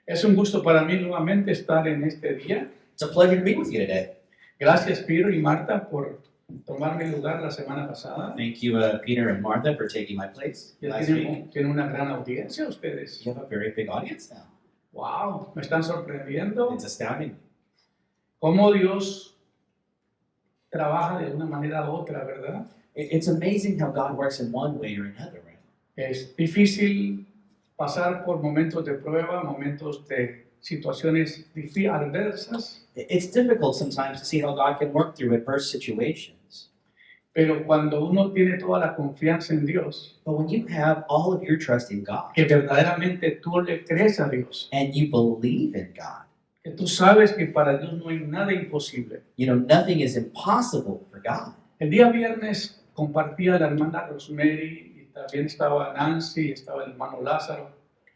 Es un gusto para mí nuevamente estar en este día. It's a pleasure to be with you today. Gracias, Peter y Marta, por tomar mi lugar la semana pasada. Thank you, Peter and Martha, for taking my place Ya last week. tienen una gran audiencia ustedes. You have a very big audience now. Wow, me están sorprendiendo It's astounding cómo Dios trabaja de una manera u otra, ¿verdad? It's amazing how God works in one way or another, right? Es difícil pasar por momentos de prueba, momentos de situaciones adversas, It's difficult sometimes to see how God can work through adverse situations. pero cuando uno tiene toda la confianza en Dios, But when you have all of your trust in God que verdaderamente tú le crees a Dios, and you believe in God, que tú sabes que para Dios no hay nada imposible. you know, nothing is impossible for God. El día viernes compartía la hermana Rosemary y también estaba Nancy y estaba el hermano Lázaro.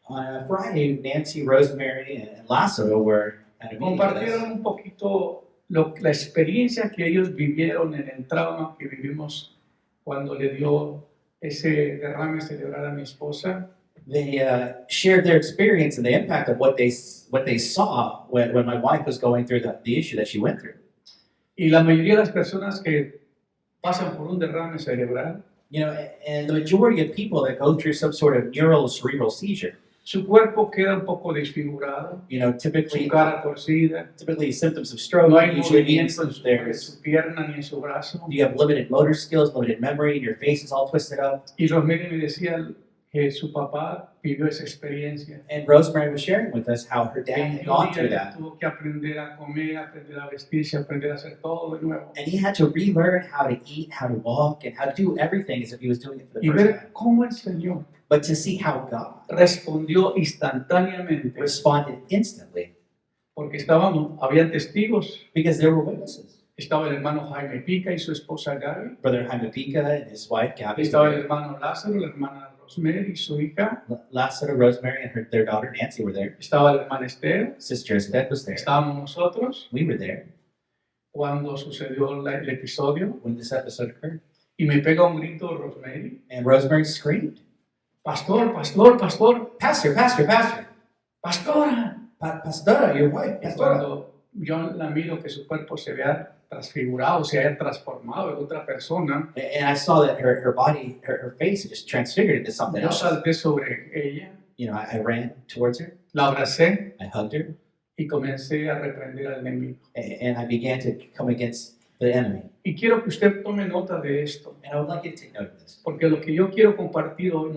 On Friday, Nancy, Rosemary, and Lasso were at a meeting with us. Compartieron un poquito la experiencia que ellos vivieron en el trauma que vivimos cuando le dio ese derrame cerebral a mi esposa. They shared their experience and the impact of what they saw when my wife was going through the issue that she went through. Y la mayoría de las personas que pasan por un derrame cerebral, You know, and the majority of people that go through some sort of cerebral seizure, su cuerpo queda un poco desfigurado, you know, su typically cara torcida, symptoms of stroke no hay usually movimiento means en there's su pierna ni en su brazo. you have limited motor skills, limited memory, and your face is all twisted up. Y Rosemary me decía que su papá vivió esa experiencia. And Rosemary was sharing with us how her dad had Y gone un through día that. tuvo que aprender a comer, aprender a vestirse, aprender a hacer todo de nuevo. And he had to relearn how to eat, how to walk, and how to do everything as if he was doing it for the Y first ver time. cómo el Señor But to see how God respondió instantáneamente, responded instantly, porque habían testigos. because there were witnesses. Estaba el hermano Jaime Pica y su esposa Gaby. Brother Jaime Pica and his wife Gabby, Estaba el hermano Lázaro, la hermana Rosemary y su hija. Lassiter, Rosemary, and their daughter Nancy were there. Estaba la hermana Esther. Sister Esther was there. Estábamos nosotros We were there cuando sucedió el episodio. when this episode occurred. Y me pega un grito Rosemary. And Rosemary screamed, Pastor, pastor, pastor, Pastor, Pastor, Pastor, pastora. Pastora, your wife, Y Pastora. cuando yo la miro que su cuerpo se vea transfigurado, se haya transformado en otra persona, And I saw that her body, her face had just transfigured into something yo else. salté sobre ella, You know, I ran towards her, la abracé I hugged her, y comencé a reprender al enemigo. and I began to come against the enemy. Y quiero que usted tome nota de esto, And I would like you to take note of this. porque lo que yo quiero compartir hoy,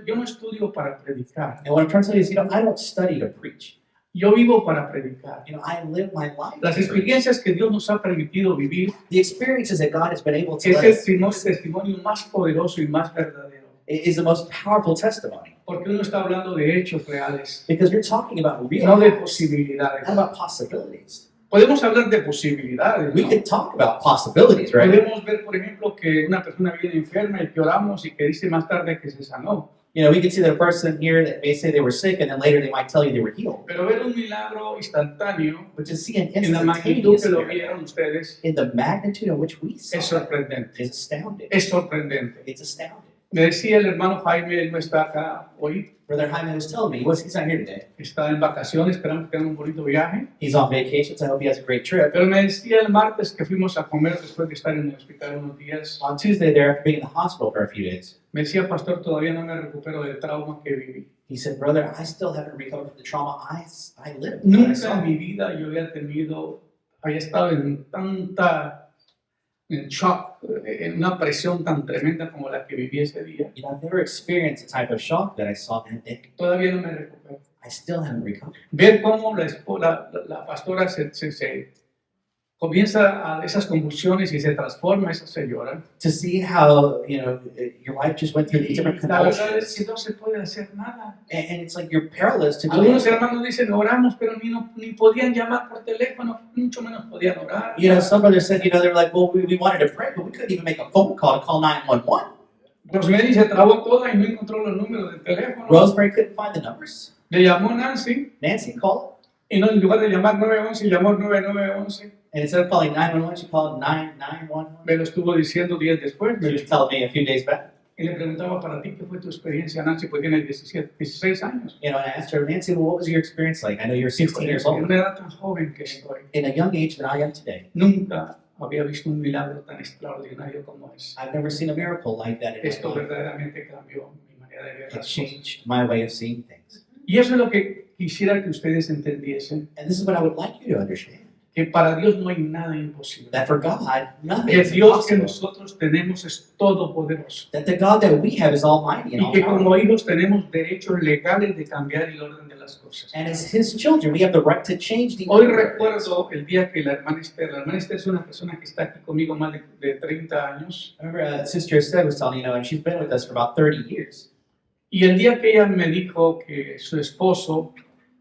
yo no estudio para predicar, And what I'm trying to tell you is, I don't study to preach. yo vivo para predicar. I live my life. Las to preach. experiencias que Dios nos ha permitido vivir The experiences that God has been able to es let el us testimonio más poderoso y más verdadero, is the most powerful testimony. porque uno está hablando de hechos reales, Because you're talking about real no de lives, posibilidades. not about possibilities. Podemos hablar de posibilidades, We ¿no? could talk about possibilities, right? Podemos ver, por ejemplo, que una persona viene enferma y que oramos y que dice más tarde que se sanó. You know, we could see that a person here that may say they were sick, and then later they might tell you they were healed. Pero ver un milagro instantáneo But to see an en la magnitud instantaneous que lo miracle vieron ustedes in the magnitude in which we saw es sorprendente. is astounding. Es sorprendente. It's astounding. Me decía el hermano Jaime, él no está acá hoy, Brother Jaime was telling me he's not here today. está en vacaciones, esperamos que tenga un bonito viaje. He's on vacation, so I hope he has a great trip. Pero me decía el martes que fuimos a comer después de estar en el hospital unos días. On Tuesday, there after being in the hospital for a few days, Me decía, pastor, todavía no me recupero del trauma que viví. he said, "Brother, I still haven't recovered from the trauma I lived." I Nunca saw. en mi vida yo había estado en shock, en una presión tan tremenda como la que viví ese día. You know, I've never experienced the type of shock that I saw that day. Todavía no me recupero. I still haven't recovered. Ver cómo la pastora se comienza a esas convulsiones y se transforma esa señora. To see how, your wife just went through these different La verdad es convulsions. que no se puede hacer nada. And it's like you're powerless to do Algunos anything. hermanos dicen oramos, pero ni podían llamar por teléfono, mucho menos podían orar. You know, some brothers said, they were like, well, we wanted to pray, but we couldn't even make a phone call to call 911. Rosemary se trabó toda y no encontró los números del teléfono. Rosemary couldn't find the numbers. Le llamó Nancy Nancy called, y no, en lugar de llamar 911, llamó 9911. and instead of calling 911, she called 911. Me lo estuvo diciendo días después. She was telling me a few days back. Y le preguntaba, para ti, ¿qué fue tu experiencia, Nancy? Pues tiene 16 años. You know, and I asked her, Nancy, well, what was your experience like? I know you're 16 years En old. una edad tan joven que estoy, In a young age that I am today, nunca había visto un milagro tan extraordinario como ese. I've never seen a miracle like that in Esto my life. verdaderamente cambió mi manera de ver It las cosas. changed my way of seeing things. Y eso es lo que quisiera que ustedes entendiesen, And this is what I would like you to understand. que para Dios no hay nada imposible. That for God, nothing Que el is Dios que impossible. nosotros tenemos es todopoderoso. That the God that we have is almighty and Y que all-powerful. como hijos tenemos derechos legales de cambiar el orden de las cosas. And as His children, we have the right to change the Hoy order of things. recuerdo el día que la hermana Esther es una persona que está aquí conmigo más de 30 años. I remember Sister Esther was telling, and she's been with us for about 30 years. Y el día que ella me dijo que su esposo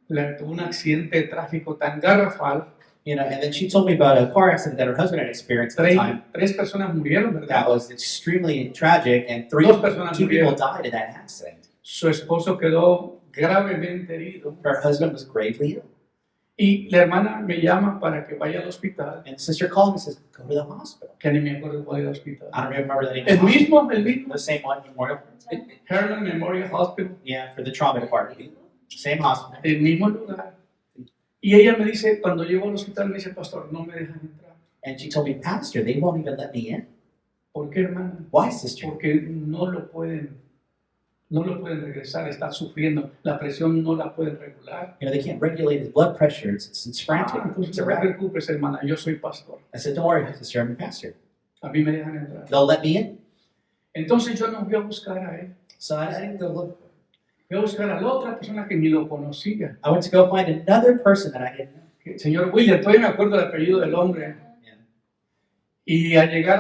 tuvo un accidente de tráfico tan garrafal, And then she told me about a car accident that her husband had experienced at the time. tres personas murieron, That ¿verdad? was extremely tragic, and Dos personas two people murieron. died in that accident. Su esposo quedó gravemente herido. Her husband was gravely ill. Y la hermana me llama para que vaya al hospital, And the sister called me and says, go to the hospital. que ni me acuerdo cuál era el hospital. I don't remember the name El of the hospital. mismo, The same one, Memorial. Herman Memorial Hospital, Yeah, for the trauma department. Same hospital. el mismo lugar. Y ella me dice, cuando llego al hospital, me dice, pastor, no me dejan entrar. And she told me, Pastor, they won't even let me in. ¿Por qué, hermana? Why, sister? Porque no lo pueden regresar, está sufriendo, la presión no la pueden regular. They can't regulate his blood pressure. It's frantic. Entonces It's no te erratic. preocupes, hermana, yo soy pastor. I said, don't worry, sister, I'm a pastor. A mí me dejan entrar. They'll let me in. Entonces yo no voy a buscar a él. So I didn't go look. Voy a buscar a la otra persona que ni lo conocía. I went to go find another person that I didn't know. El señor William, todavía me acuerdo el apellido del hombre. Yeah. Y al llegar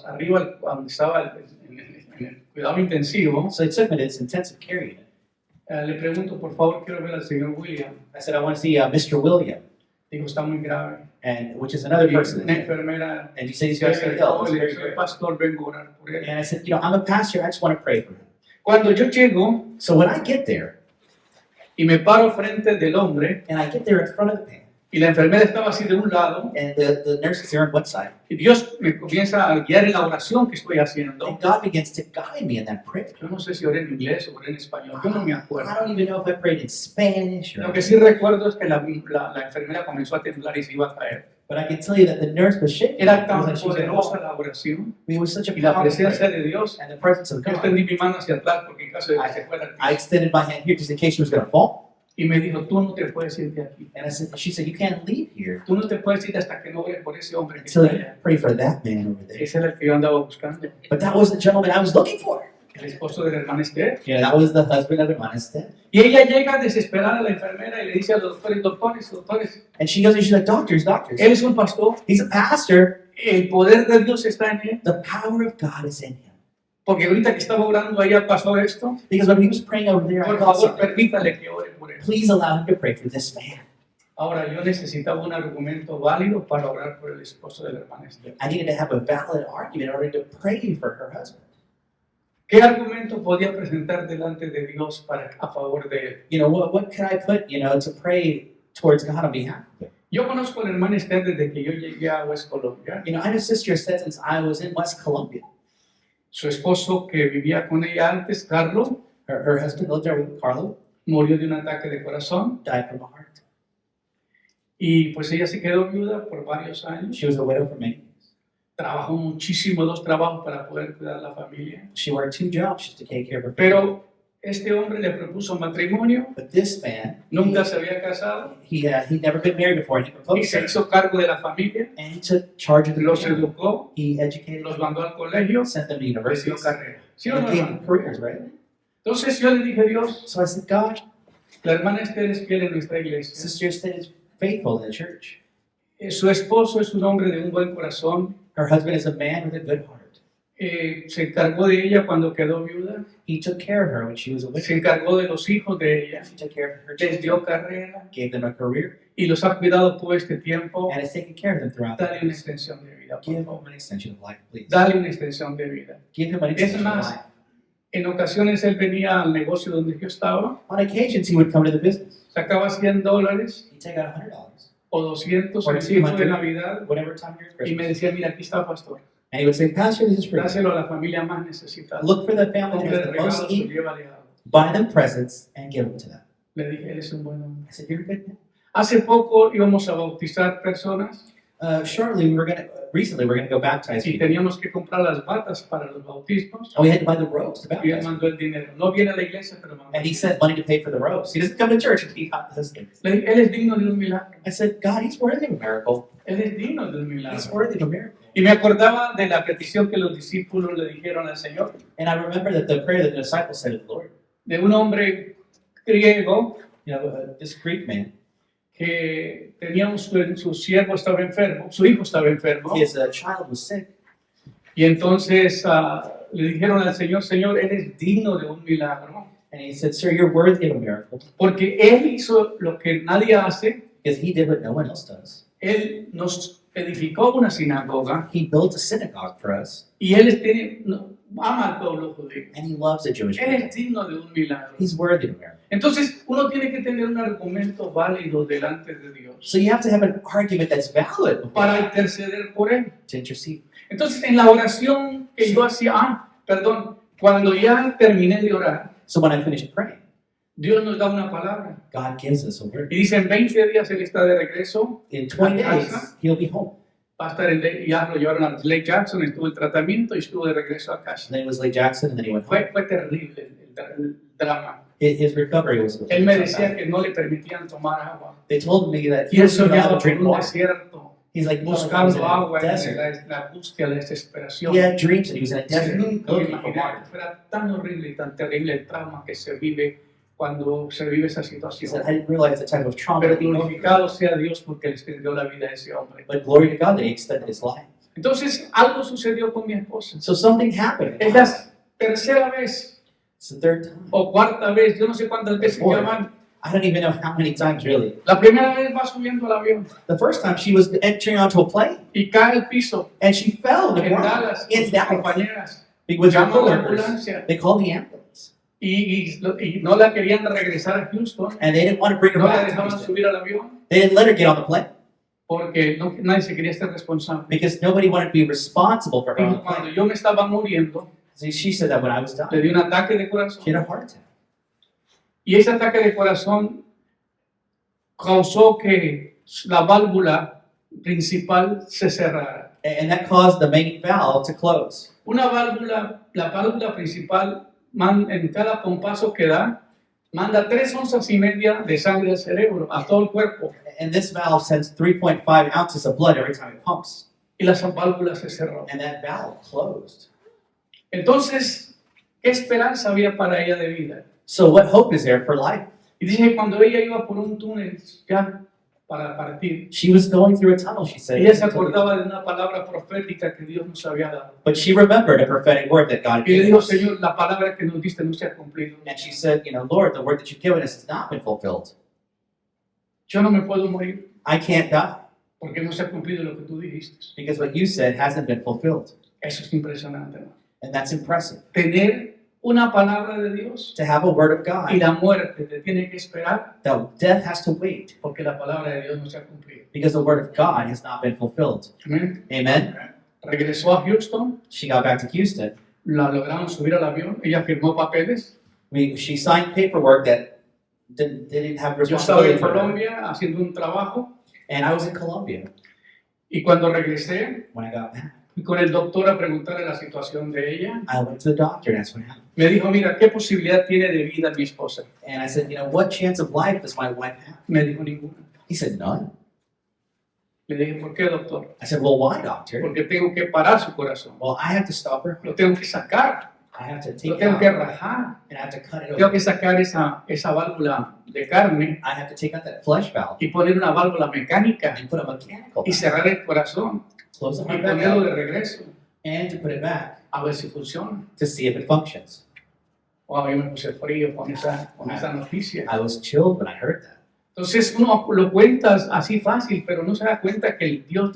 arriba, donde estaba en el cuidado intensivo, So they took me to this intensive care unit. le pregunto, por favor, quiero ver al señor William. I said, I want to see Mr. William, Dijo, está muy grave. and which is another Y person. una enfermera And he said he's se very ill. acercó He's y le very dijo, soy good. pastor, vengo a orar por él. And I said, I'm a pastor. I just want to pray for him. Cuando yo llego So when I get there, y me paro frente del hombre, and I get there in front of the man, y la enfermera estaba así de un lado, and the nurse is there on one side, y Dios me comienza a guiar en la oración que estoy haciendo. and God begins to guide me in that prayer. Yo no sé si oré en inglés o oré en español, yo no me acuerdo. I don't even know if I prayed in Spanish Lo or. que sí recuerdo es que la enfermera comenzó a temblar y se iba a caer. But I can tell you that the nurse was shaking. Era It tan was like she was gonna poderosa fall. la oración It was such a y la powerful presencia prayer. de Dios. And the presence of Yo God. extendí mi mano hacia atrás porque en caso de que se fuera al I piso. extended my hand here just in case she was going to fall. Y me dijo, tú no te puedes ir de aquí. And she said, you can't leave here Tú no te puedes ir hasta que no ores por ese hombre que until está you allá. pray for that man over there. Ese era el que yo andaba buscando. But that was the gentleman I was looking for. El esposo de la hermana Esther. That was the husband of Hermana Esther. Y ella llega desesperada a la enfermera y le dice a los doctores, And she goes and she's like, doctors. él es un pastor, He's a pastor. el poder de Dios está en él. The power of God is in him. Porque ahorita que estaba orando allá pasó esto. Because when he was praying over there, I Por thought favor, something. permítale que ore por él. Please allow him to pray for this man. Ahora, yo necesitaba un argumento válido para orar por el esposo de la hermana Esther. I needed to have a valid argument in order to pray for her husband. ¿Qué argumento podía presentar delante de Dios a favor de él? What can I put, to pray towards God on behalf of him? Yo conozco a la hermana Esther desde que yo llegué a West Colombia. I know Sister said since I was in West Columbia. Su esposo que vivía con ella antes, Carlos, Her husband lived there with Carlo, murió de un ataque de corazón. died from a heart. Y pues ella se quedó viuda por varios años. She was a widow for many years. Trabajó muchísimo, 2 trabajos para poder cuidar la familia. She worked 2 jobs just to take care of her family. Pero este hombre le propuso matrimonio, But this man, nunca se había casado he'd never been married before, and he y proposed se to her. hizo cargo de la familia, And he took charge of the los family. educó, He educated los them, mandó al colegio, sent them to les dio universities, carrera. ¿Sí o and no, gave hermano? them careers, right? Entonces yo le dije a Dios, So I said, God, la hermana Esther es fiel en nuestra iglesia. Sister Esther is faithful in the church. Su esposo es un hombre de un buen corazón. Her husband is a man with a good heart. Se encargó de ella cuando quedó viuda. He took care of her when she was a widow. Se encargó de los hijos de ella. He took care of her Les children, dio carrera gave them a career, y los ha cuidado todo este tiempo. and has taken care of them throughout Dale their una lives. extensión de vida, por Give him favor. an extension of life, please. Dale una extensión de vida. Give him an Es extension of más, life. en ocasiones él venía al negocio donde yo estaba, On occasions, he would come to the business. sacaba $100 He'd take out $100, o 200 Or en el tiempo de 200. Navidad whatever time you're y me Christmas, decía, mira, aquí está, pastor. And he would say, Pastor, this is for you. Dáselo a la familia más necesitada. Look for the family that Compre has the most regalos o need, llévale algo. buy them presents, and give them to them. Le dije, él es un buen hombre. I said, you're a good man. Hace poco íbamos a bautizar personas Recently, we're going to go baptize y people. teníamos que comprar las batas para los bautismos. And we had to buy the robes to Y él baptize. mandó el dinero. No viene a la iglesia, pero mandó. And he sent money to pay for the robes. He doesn't come to church and he does things. Le dije, él es digno de un milagro. I said, God, he's worthy of a miracle. Él es digno de un He's milagro. worthy of a miracle. Y me acordaba de la petición que los discípulos le dijeron al Señor, And I remember that the prayer that the disciples said to the Lord, de un hombre griego this Greek man, que tenía su siervo estaba enfermo, su hijo estaba enfermo, his child was sick. y entonces le dijeron al Señor, Señor, Él es digno de un milagro, And he said, Sir, you're worthy of a miracle porque Él hizo lo que nadie hace, because he did what no one else does. Él nos edificó una sinagoga, He built a synagogue for us, y Él ama al pueblo judío. and he loves the Jewish Él people. es digno de un milagro. He's worthy of a miracle. Entonces, uno tiene que tener un argumento válido delante de Dios So you have to have an argument that's valid before para God interceder por Él. to intercede. Entonces, en la oración que yo hacía, cuando ya terminé de orar, So when I finished praying, Dios nos da una palabra. God gives us a word. Y dice, en 20 días Él está de regreso, In 20 days, he'll be home. va a estar ya lo llevaron a Lake Jackson, estuvo el tratamiento y estuvo de regreso a casa. And then it was Lake Jackson, and then he went home. Fue terrible el drama. His recovery was. Él me decía que no le permitían tomar agua. They told me that Y he él was not soñaba allowed to por drink un water. desierto, He's like, he was in buscando a agua en desert. la angustia, la desesperación. He had dreams that he was in a desert Nunca me looking for imaginé water. que fuera tan horrible y tan terrible el trauma que se vive cuando se vive esa He situación. said, I didn't realize the type of trauma Pero that he went through. glorificado sea Dios porque le extendió la vida a ese hombre. But glory to God that he extended his life. Entonces, algo sucedió con mi esposa. So something happened. Es la tercera vez It's the third time. o cuarta vez, yo no sé cuántas veces Fourth. llaman. I don't even know how many times really. La primera vez va subiendo al avión The first time she was entering onto a plane y cae al piso and she fell to the en ground Dallas con in sus Dallas compañeras. with her Llaman a la coworkers. ambulancia They called the ambulance y no la querían regresar a Houston. and they didn't want to bring her No la back to dejaban Houston. subir al avión They didn't let her get on the plane porque nadie se quería ser responsable. because nobody wanted to be responsible for her on Y the cuando plane. yo me estaba muriendo, See, she said that when I was le dying, di un ataque de she corazón. had a heart attack. Y ese ataque de corazón causó que la válvula principal se cerrara. And that caused the main valve to close. La válvula principal, en cada pompazo que da, manda 3,5 onzas de sangre al cerebro, a todo el cuerpo. And this valve sends 3.5 ounces of blood every time it pumps. Y la válvula se cerró. And that valve closed. Entonces, ¿qué esperanza había para ella de vida? So what hope is there for life? Y dice que cuando ella iba por un túnel ya para partir, She was going through a tunnel, she said. ella se acordaba de una palabra profética que Dios nos había dado. But she remembered a prophetic word that God Y le gave dijo, us. Señor, la palabra que nos diste no se ha cumplido. And she said, Lord, the word that you've given us has not been fulfilled. Yo no me puedo morir I can't die porque no se ha cumplido lo que tú dijiste. because what you said hasn't been fulfilled. Eso es impresionante, hermano. And that's impressive. Tener una palabra de Dios To have a word of y God, la muerte te tiene que esperar that death has to wait porque la palabra de Dios no se ha cumplido. because the word of God has not been fulfilled. Amén. Amen? Regresó a Houston, She got back to Houston. la lograron subir al avión, ella firmó papeles. She signed paperwork that didn't have Yo estaba responsibility en for her. Colombia haciendo un trabajo And I was in Colombia y cuando regresé, when I got back. fui con el doctor a preguntarle la situación de ella. I went to the doctor and that's what happened. Me dijo, mira, ¿qué posibilidad tiene de vida mi esposa? And I said, what chance of life does my wife have? Me dijo, ninguna. He said, none. Le dije, ¿por qué, doctor? I said, well, why, doctor? Porque tengo que parar su corazón. Well, I have to stop her. Lo tengo que sacar, I have to take lo it tengo out que and rajar. I have to cut it Tengo open. que sacar esa válvula de carne I have to take out that flesh valve y poner una válvula mecánica and put a mechanical y valve, cerrar el corazón close the y heart back ponerlo up, de regreso and to put it back a ver si funciona. to see if it functions. Wow, yo me puse frío con esa noticia. I was chilled when I heard that. Entonces uno lo cuentas así fácil, pero no se da cuenta que el Dios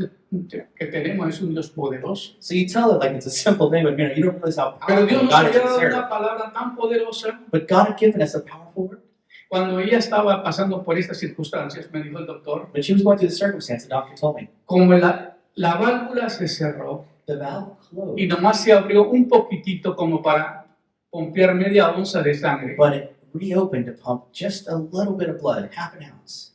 que tenemos es un Dios poderoso. So you tell it like it's a simple thing, but you don't realize how Pero Dios powerful nos God había is. dado There. una palabra tan poderosa. But God had given us a powerful word. Cuando ella estaba pasando por estas circunstancias, me dijo el doctor, When she was going through the circumstance, the doctor told me, como la válvula se cerró, The valve y closed, nomás se abrió un poquitito como para pompear media onza de sangre. but it reopened to pump just a little bit of blood, half an ounce.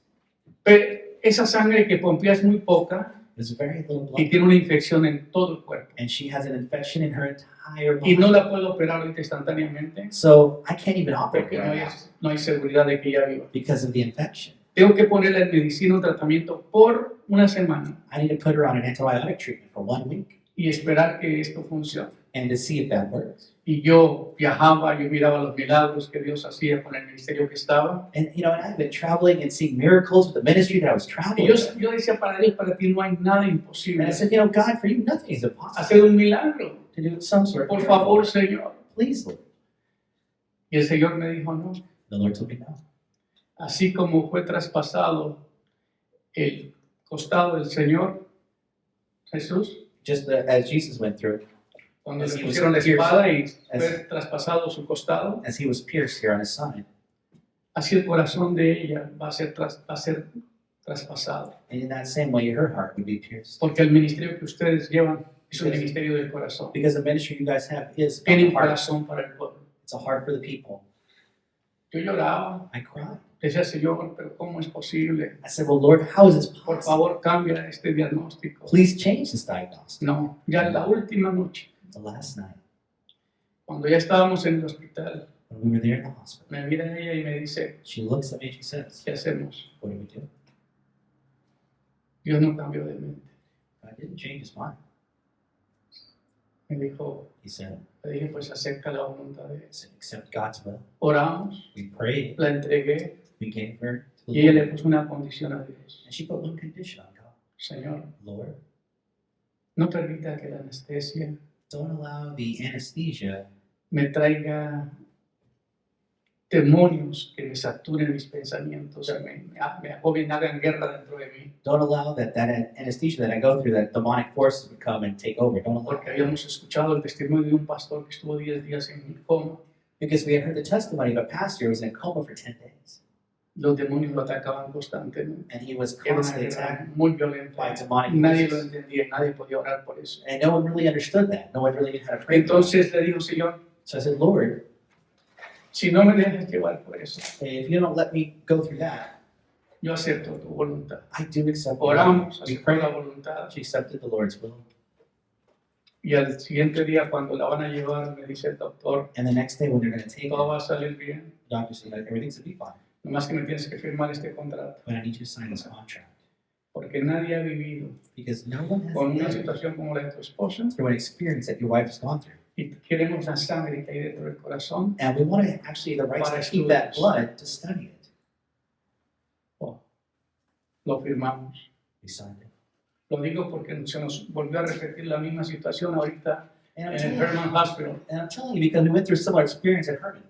Pero esa sangre que pompea es muy poca It was very little y blood, tiene una infección en todo el cuerpo. and she has an infection in her entire Y no body. la puedo operar ahorita instantáneamente So I can't even operate porque her right now no hay seguridad de que ella viva. because of the infection. Tengo que ponerla en medicina, un tratamiento por una semana I need to put her on an antibiotic treatment for 1 week y esperar que esto funcione. and to see if that works. Y yo viajaba, yo miraba los milagros que Dios hacía con el ministerio que estaba. And and I've been traveling and seeing miracles with the ministry that I was Y traveling yo, with. yo decía, para Dios, para ti no hay nada imposible. And I said, God, for you nothing is impossible. Hacer un milagro, To do some sort of por miracle. favor, Señor. Please, Lord. Y el Señor me dijo, no. The Lord told me no. Así como fue traspasado el costado del Señor Jesús, Just as Jesus went through it, cuando As le he was pusieron la pierced, espada y as- fue traspasado su costado, as he was pierced here on his side. así el corazón de ella va a ser traspasado. And in that same way, her heart would be pierced. Porque el ministerio que ustedes llevan es un Yes. ministerio del corazón. Because the ministry you guys have is a Tiene un heart. corazón para el pueblo. It's a heart for the people. Yo lloraba, I cried. decía, Señor, pero ¿cómo es posible? I said, well, Lord, how is this Por possible? favor, cambia este diagnóstico. Please change this diagnosis. No, ya la última noche, The last night, cuando ya estábamos en el hospital, when we were there in the hospital, me mira ella y me dice, she looks at me and she says, ¿qué hacemos? what do we do? Dios no cambió de mente. God didn't change his mind. Me dijo, He said, le dije, pues acerca la voluntad de Dios. accept God's will. Oramos, We prayed. la entregué We gave her to y the ella le Lord. puso una condición a Dios. And she put one condition on God. Señor, Lord, no permita que la anestesia don't allow the anesthesia me traiga demonios que me saturen mis pensamientos, me agobien, hagan guerra dentro de mí. don't allow that anesthesia that I go through, that demonic forces would come and take over. Don't allow Porque that. habíamos escuchado el testimonio de un pastor que estuvo 10 días en coma. Because we had heard the testimony of a pastor who was in a coma for 10 days. Los demonios lo atacaban constantemente. And he was Era una constantly guerra attacked muy violenta. by demonic Nadie lo forces. entendía, nadie podía orar por eso. And no one really understood that. No one really knew how to pray. for it. Entonces le digo, Señor, So I said, Lord, si no me dejas llevar por eso, if you don't let me go through that, yo acepto tu voluntad. I do accept your will. Oramos, We aceptó la prayed. voluntad. She accepted the Lord's will. Y al siguiente día, cuando la van a llevar, me dice el doctor, And the next day when they're going to take todo it, va a salir bien, the doctor said that everything's going to be fine. nomás que me tienes que firmar este contrato. But I need you to sign this contract. Porque nadie ha vivido Because no one has con una lived situación como la de tu esposa through an experience that your wife has gone through. y queremos la sangre que hay dentro del corazón. And we want to actually the rights Para to keep that estudios. blood to study it. Oh, lo firmamos. We signed it. Lo digo porque se nos volvió a repetir la misma situación ahorita And I'm, en el telling you, Herman Hospital. and I'm telling you because we went through a similar experience at Herman.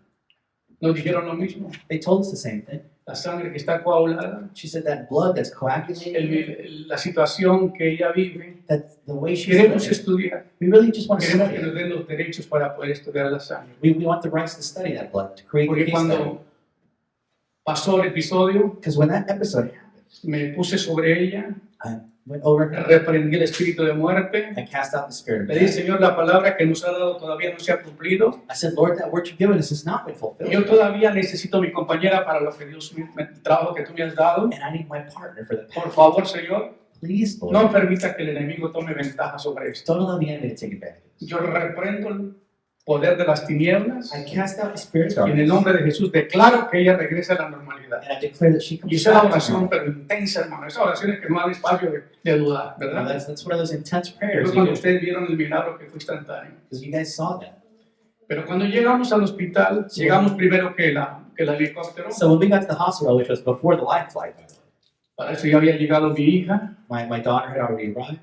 Nos dijeron lo mismo. They told us the same thing. La sangre que está coagulada, She said that blood that's coagulated, la situación que ella vive. that the way she's Queremos living, estudiar. we really just want to Queremos study que nos it. den los derechos para poder estudiar la sangre. We want the rights to study that blood, to create the Porque case study. cuando pasó el episodio, Because when that episode happened, me puse sobre ella, I went over her, reprendí el espíritu de muerte. I cast out the spirit of Le dije, death. Señor, la palabra que nos ha dado todavía no se ha cumplido. I said, Lord, that word you've given us has not been Yo fulfilled. todavía necesito mi compañera para lo que Dios, el trabajo que tú me has dado. And I need my partner for the Por path. favor, Señor, Please, Lord, no permita que el enemigo tome ventaja sobre esto. don't allow the enemy to take advantage of this. Yo reprendo el poder de las tinieblas I cast out the spirit of y en el darkness, nombre de Jesús declaro que ella regrese a la normalidad. and I declare that she Y comes esa es la back to oración, normal. pero intensa, hermano. Esa oración es que no hay espacio de dudar, Now, ¿verdad? that's one of those intense Fue prayers cuando ustedes vieron el milagro que fue instantáneo. because you guys saw that. Pero cuando llegamos al hospital, llegamos primero que el helicóptero. So when we got to the hospital, which was before the life flight, by the way, Para eso ya había llegado mi hija my daughter had already arrived,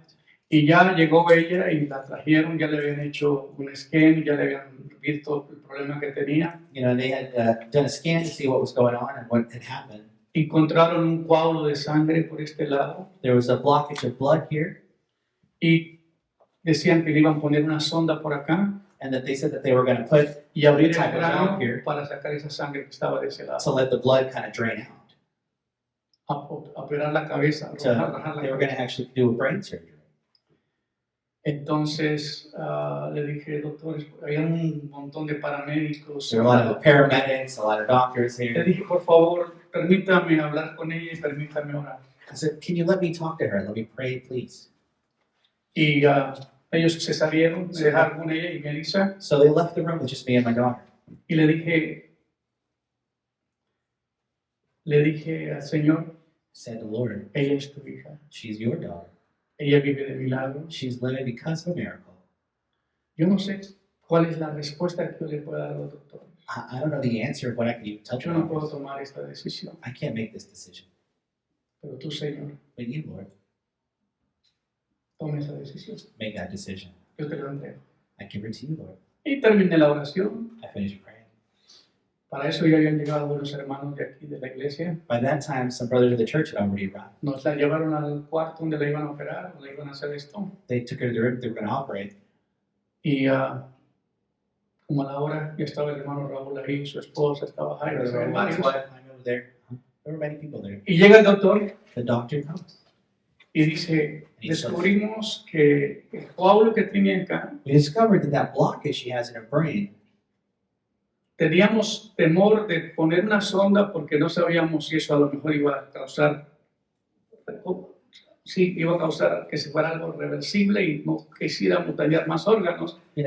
y ya llegó ella y la trajeron, ya le habían hecho un scan, ya le habían visto el problema que tenía. you know, they had done a scan to see what was going on and what had happened. Encontraron un coágulo de sangre por este lado There was a blockage of blood here, y decían que le iban a poner una sonda por acá and that they said that they were going to put y abrir el Type of cráneo valve here. para sacar esa sangre que estaba de ese lado. to let the blood kind of drain out. A operar la cabeza, So rajar la they were going to cabeza. actually do a brain surgery. Entonces le dije, doctor, había un montón de paramédicos. There were a lot of paramedics, a lot of doctors Le here. dije, por favor, permítame hablar con ella y permítame orar. I said, can you let me talk to her? Let me pray, please. Y ellos se salieron, me dejaron con ella y Melissa. So they left the room with just me and my daughter. Y le dije al Señor, I said, the Lord, ella es tu hija. she's your daughter. Ella vive de milagros. She's living because of a miracle. Yo no sé cuál es la respuesta que yo le puedo dar a los doctores. I don't know the answer of what I can even tell Yo no puedo doctors. tomar esta decisión, I can't make this decision. pero tú, Señor, But you, Lord, toma esa decisión. make that decision. Yo te lo entrego. I give it to you, Lord. Y terminé la oración. I finished praying. Para eso ya habían llegado buenos hermanos de aquí, de la iglesia. By that time, some brothers of the church had already arrived. Nos la llevaron al cuarto donde la iban a operar, donde iban a hacer esto. They took her to the room they were going to operate. Y como a la hora ya estaba el hermano Raúl ahí, su esposa estaba Jairo, There were varios. his wife, I know there. There were many people there. Y llega el doctor The doctor comes. y dice, descubrimos que el coágulo que tenía acá, We discovered that blockage she has in her brain, teníamos temor de poner una sonda porque no sabíamos si eso a lo mejor iba a causar, sí, iba a causar que se fuera algo reversible y no quisiéramos dañar más órganos, we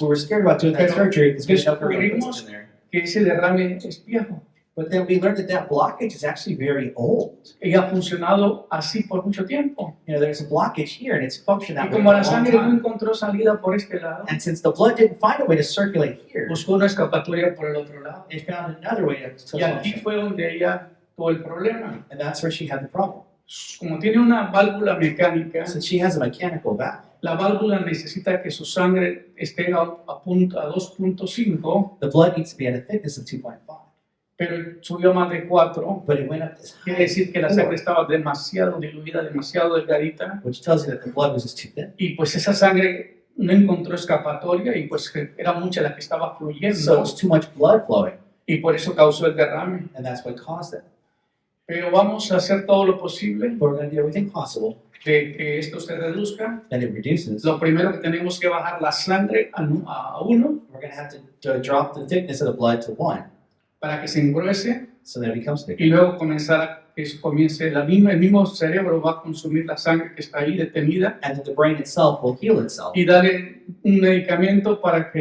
were scared about doing that Pero surgery because we didn't know if we were going to put descubrimos- something there. que ese derrame es viejo. But then we learned that blockage is actually very old. Y ha funcionado así por mucho tiempo. There's a blockage here and it's functioned Y that way como for a la long sangre no time. encontró salida por este lado, And since the blood didn't find a way to circulate here, buscó una escapatoria por el otro lado. it found another way to Y aquí function. fue donde ella tuvo el problema. And that's where she had the problem. Como tiene una válvula mecánica, Since she has a mechanical valve, la válvula necesita que su sangre esté a 2.5, the blood needs to be at a thickness of 2.5. pero subió a más de 4. But it went up this Quiere high, decir que la sangre estaba demasiado diluida, demasiado delgadita. which tells you that the blood was just too thin. Y pues esa sangre no encontró escapatoria y pues era mucha la que estaba So fluyendo. it's too much blood flowing, Y por eso causó el derrame. and that's what caused it. Pero vamos a hacer todo lo posible But we're going to do everything possible de que esto se reduzca. that it reduces. Lo primero que tenemos que bajar la sangre a 1 We're going to have to drop the thickness of the blood to 1 para que se engruese so that it becomes thicker. y luego comenzar a que eso comience, el mismo cerebro va a consumir la sangre que está ahí detenida And then the brain itself will heal itself. y darle un medicamento para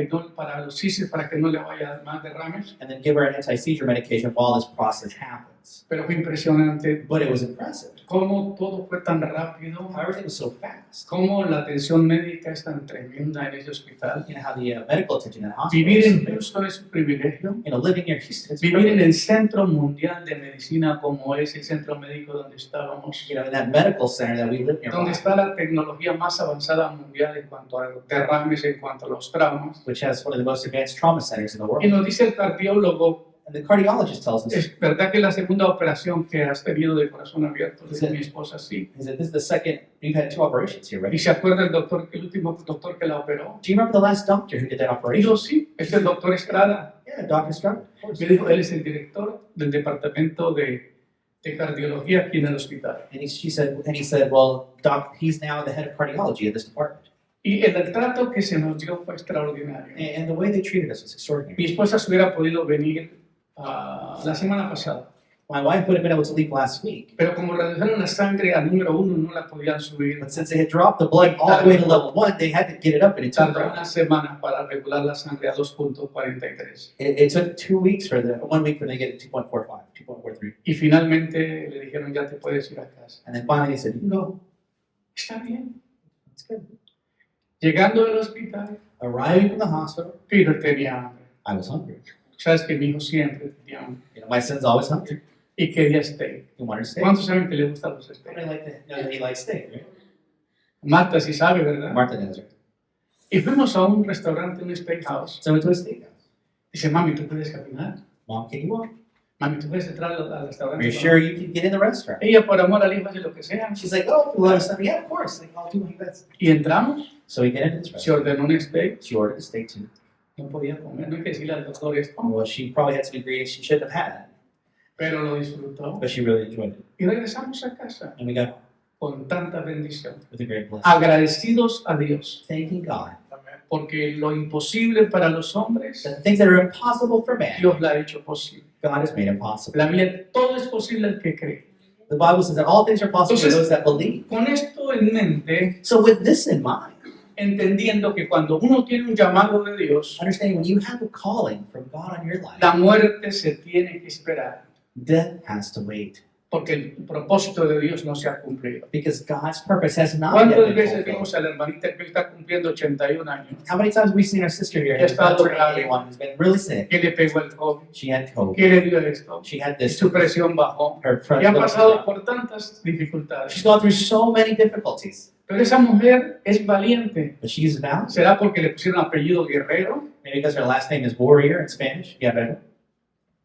los CIS, para que no le vaya a dar más derrames. And then give her an anti-seizure medication while this process happens. Pero fue impresionante But it was impressive. cómo todo fue tan rápido, How everything was so fast. cómo la atención médica es tan tremenda en ese hospital. How the medical attention in the hospital Vivir is so en big. Houston es un privilegio. Living near Houston is Vivir en privilege. el Centro Mundial de Medicina, como es el centro médico donde estábamos, In that medical center that we live near, donde está la tecnología más avanzada mundial en cuanto a los derrames, en cuanto a los traumas. which has one of the most advanced trauma centers in the Y world. nos dice el cardiólogo, And the cardiologist tells us es verdad que la segunda operación que has tenido de corazón abierto, le dice mi esposa, sí. is that this is the second, you've had 2 operations here, Y right? se acuerda el doctor, el último doctor que la operó. Do you remember the last doctor who did that operation? Dijo, sí, es el doctor Estrada. Yeah, Dr. Stroud. Of course. Me dijo, él es el director del departamento de cardiología aquí en el hospital. And he said, well, doc, he's now the head of cardiology at this department. Y el trato que se nos dio fue extraordinario. And the way they treated us was extraordinary. Mi esposa se hubiera podido venir la semana pasada, My wife would have been able to leave last week, pero como redujeron la sangre al número 1, no la podían subir. but since they had dropped the blood all the way to level 1, they had to get it up, and it took Tardó una semana para regular la sangre a 2.43. it took 2 weeks 1 week for them to get it 2.45, 2.43. Y finalmente le dijeron, ya te puedes ir a casa. And then finally they said, you can go. Está bien. That's good. Llegando al hospital, Arriving from the hospital, Peter tenía hambre. I was hungry. Sabes que mi hijo siempre tenía hambre. My son's always hungry. Y quería steak. He wanted steak. ¿Cuántos saben que le gustan los I steaks? know that he likes steak, right? Marta sí sabe, ¿verdad? Martha knows, right? Y fuimos a un restaurante, un steakhouse. So we went to a steakhouse. Dice, mami, ¿tú puedes caminar? Mom, can you walk? Mami, ¿tú puedes entrar al Are restaurante? you sure you can get in the restaurant? Ella por amor al hijo hace lo que sea. She's like, oh, if you let us know. Yeah, of course. Like, I'll do my best. Y entramos, So we get into this se restaurant. ordenó un steak, She ordered a steak too. no podía comer, no hay que decirle al doctor esto, Well, she probably had some ingredients she shouldn't have had, pero lo disfrutó. but she really enjoyed it. Y regresamos a casa. And we got home. con tanta bendición. with a great blessing. Agradecidos a Dios, Thanking God porque lo imposible para los hombres, that the things that are impossible for man, Dios lo ha hecho posible. God has made it possible. La Biblia, todo es posible al que cree. The Bible says that all things are possible for those that believe. Con esto en mente, So with this in mind, entendiendo que cuando uno tiene un llamado de Dios, understanding when you have a calling from God on your life, la muerte se tiene que esperar, death has to wait porque el propósito de Dios no se ha cumplido. because God's purpose has not yet ¿Cuántas been veces fulfilled. vimos a la hermanita que está cumpliendo 81 años? How many times have we seen our sister here Ya who's está not turning grave. 81, who's been really sick? ¿Qué le pegó el COVID? She had COVID. ¿Qué le dio esto? She had Y this. su presión bajó. Her Y ha blood pasado pressure. por tantas dificultades. She's gone through so many difficulties, Pero esa mujer es valiente. but she's valiant. ¿Será porque le pusieron apellido Guerrero? Maybe because her last name is Warrior in Spanish. Yeah, but,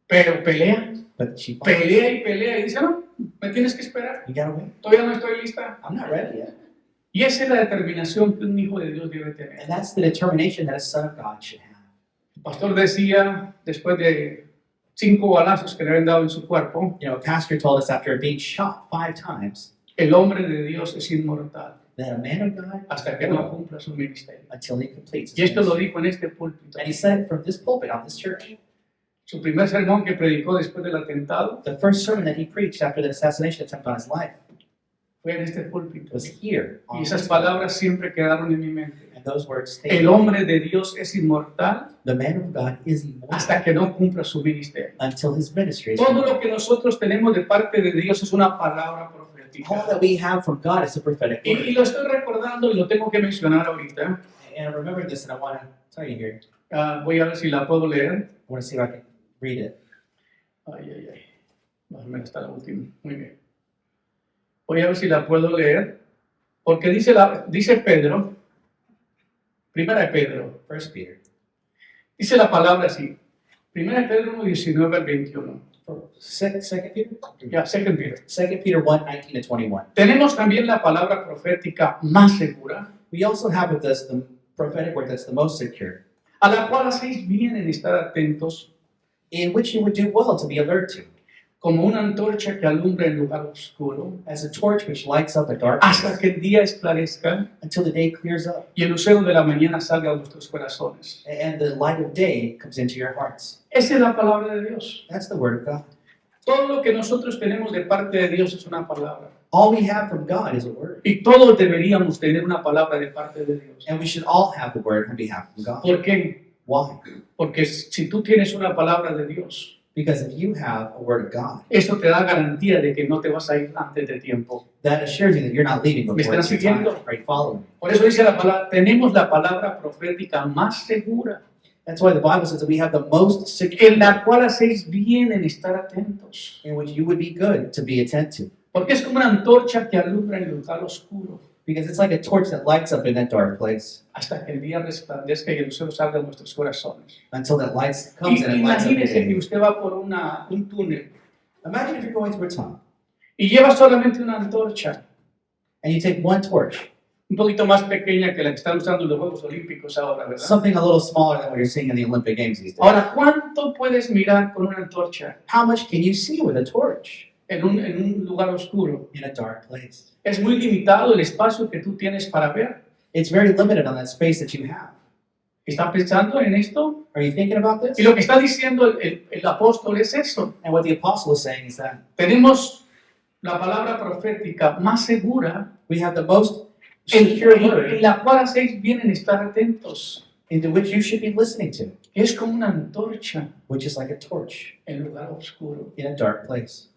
Pero pelea, but she. pelea y pelea. Y dice, no, me tienes que esperar. You gotta wait. Todavía no estoy lista. I'm not ready yet. Y esa es la determinación que un hijo de Dios debe tener. And that's the determination that a son of God should have. El pastor decía, después de 5 balazos que le habían dado en su cuerpo, You know, a pastor told us after being shot 5 times el hombre de Dios es inmortal that a man of God hasta que no cumpla su ministerio. until he completes Y his esto lo ministry. dijo en este púlpito. And he said it from this pulpit on this church. Su primer sermón que predicó después del atentado The first sermon that he preached after the assassination attempt on his life fue en este púlpito. was here. Y On esas this palabras siempre quedaron en mi mente. and those words stayed. El hombre de Dios es inmortal The man of God is immortal hasta que no cumpla su ministerio. until his ministry is Todo lo complete. que nosotros tenemos de parte de Dios es una palabra All profética. that we have from God is a prophetic Y word. lo estoy recordando y lo tengo que mencionar ahorita. And I remember this and I want to tell you here. Voy a ver si la puedo leer. I want to see if I can read it. Ay, ay, ay. Déjame hasta la última. Muy bien. Voy a ver si la puedo leer. Porque dice Pedro, primera de Pedro, First Peter. dice la palabra así. Primera de Pedro 1, 19 al 21. Second Peter? Ya, second Peter. 2 Peter 1, 19 to 21. Tenemos también la palabra profética más segura, We also have with us the prophetic word that's the most secure, a la cual hacéis bien en estar atentos, in which you would do well to be alert to, como una antorcha que alumbra en lugar oscuro, as a torch which lights up a dark hasta place que el día esclarezca until the day clears up y el lucero de la mañana salga a vuestros corazones. and the light of day comes into your hearts. Esa es la palabra de Dios. That's the word of God. Todo lo que nosotros tenemos de parte de Dios es una palabra. All we have from God is a word. Y todos deberíamos tener una palabra de parte de Dios. And we should all have the word on behalf of God. ¿Por qué? Why? Porque si tú tienes una palabra de Dios, Because if you have a word of God, esto te da garantía de que no te vas a ir antes de tiempo. that assures you that you're not leaving ¿Me before están it's your time. siguiendo? Are you following? Por eso dice la palabra, tenemos la palabra profética más segura, That's why the Bible says that we have the most secure, en la cual hacéis bien en estar atentos. in which you would be good to be attentive. Porque es como una antorcha que alumbra en el lugar oscuro, Because it's like a torch that lights up in that dark place hasta que el día resplandezca y el lucero salga de nuestros corazones. until that light comes Y and it lights up your imagínese que day. usted va por un túnel Imagine if you're going through a tunnel y lleva solamente una antorcha, and you take one torch, un poquito más pequeña que la que están usando en los Juegos Olímpicos ahora, ¿verdad? something a little smaller than what you're seeing in the Olympic Games these days. Ahora, ¿cuánto puedes mirar con una antorcha How much can you see with a torch en un lugar oscuro? in a dark place? Es muy limitado el espacio que tú tienes para ver. It's very limited on that space that you have. ¿Está pensando en esto? Are you thinking about this? Y lo que está diciendo el apóstol es eso. And what the apostle is saying is that Tenemos la palabra profética más segura we have the most en, secure en word la cual hacéis bien en estar atentos. into which you should be listening to, Es como una antorcha which is like a torch en lugar oscuro. in a dark place.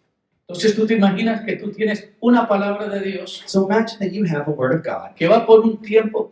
Entonces tú te imaginas que tú tienes una palabra de Dios So imagine that you have a word of God que va por un tiempo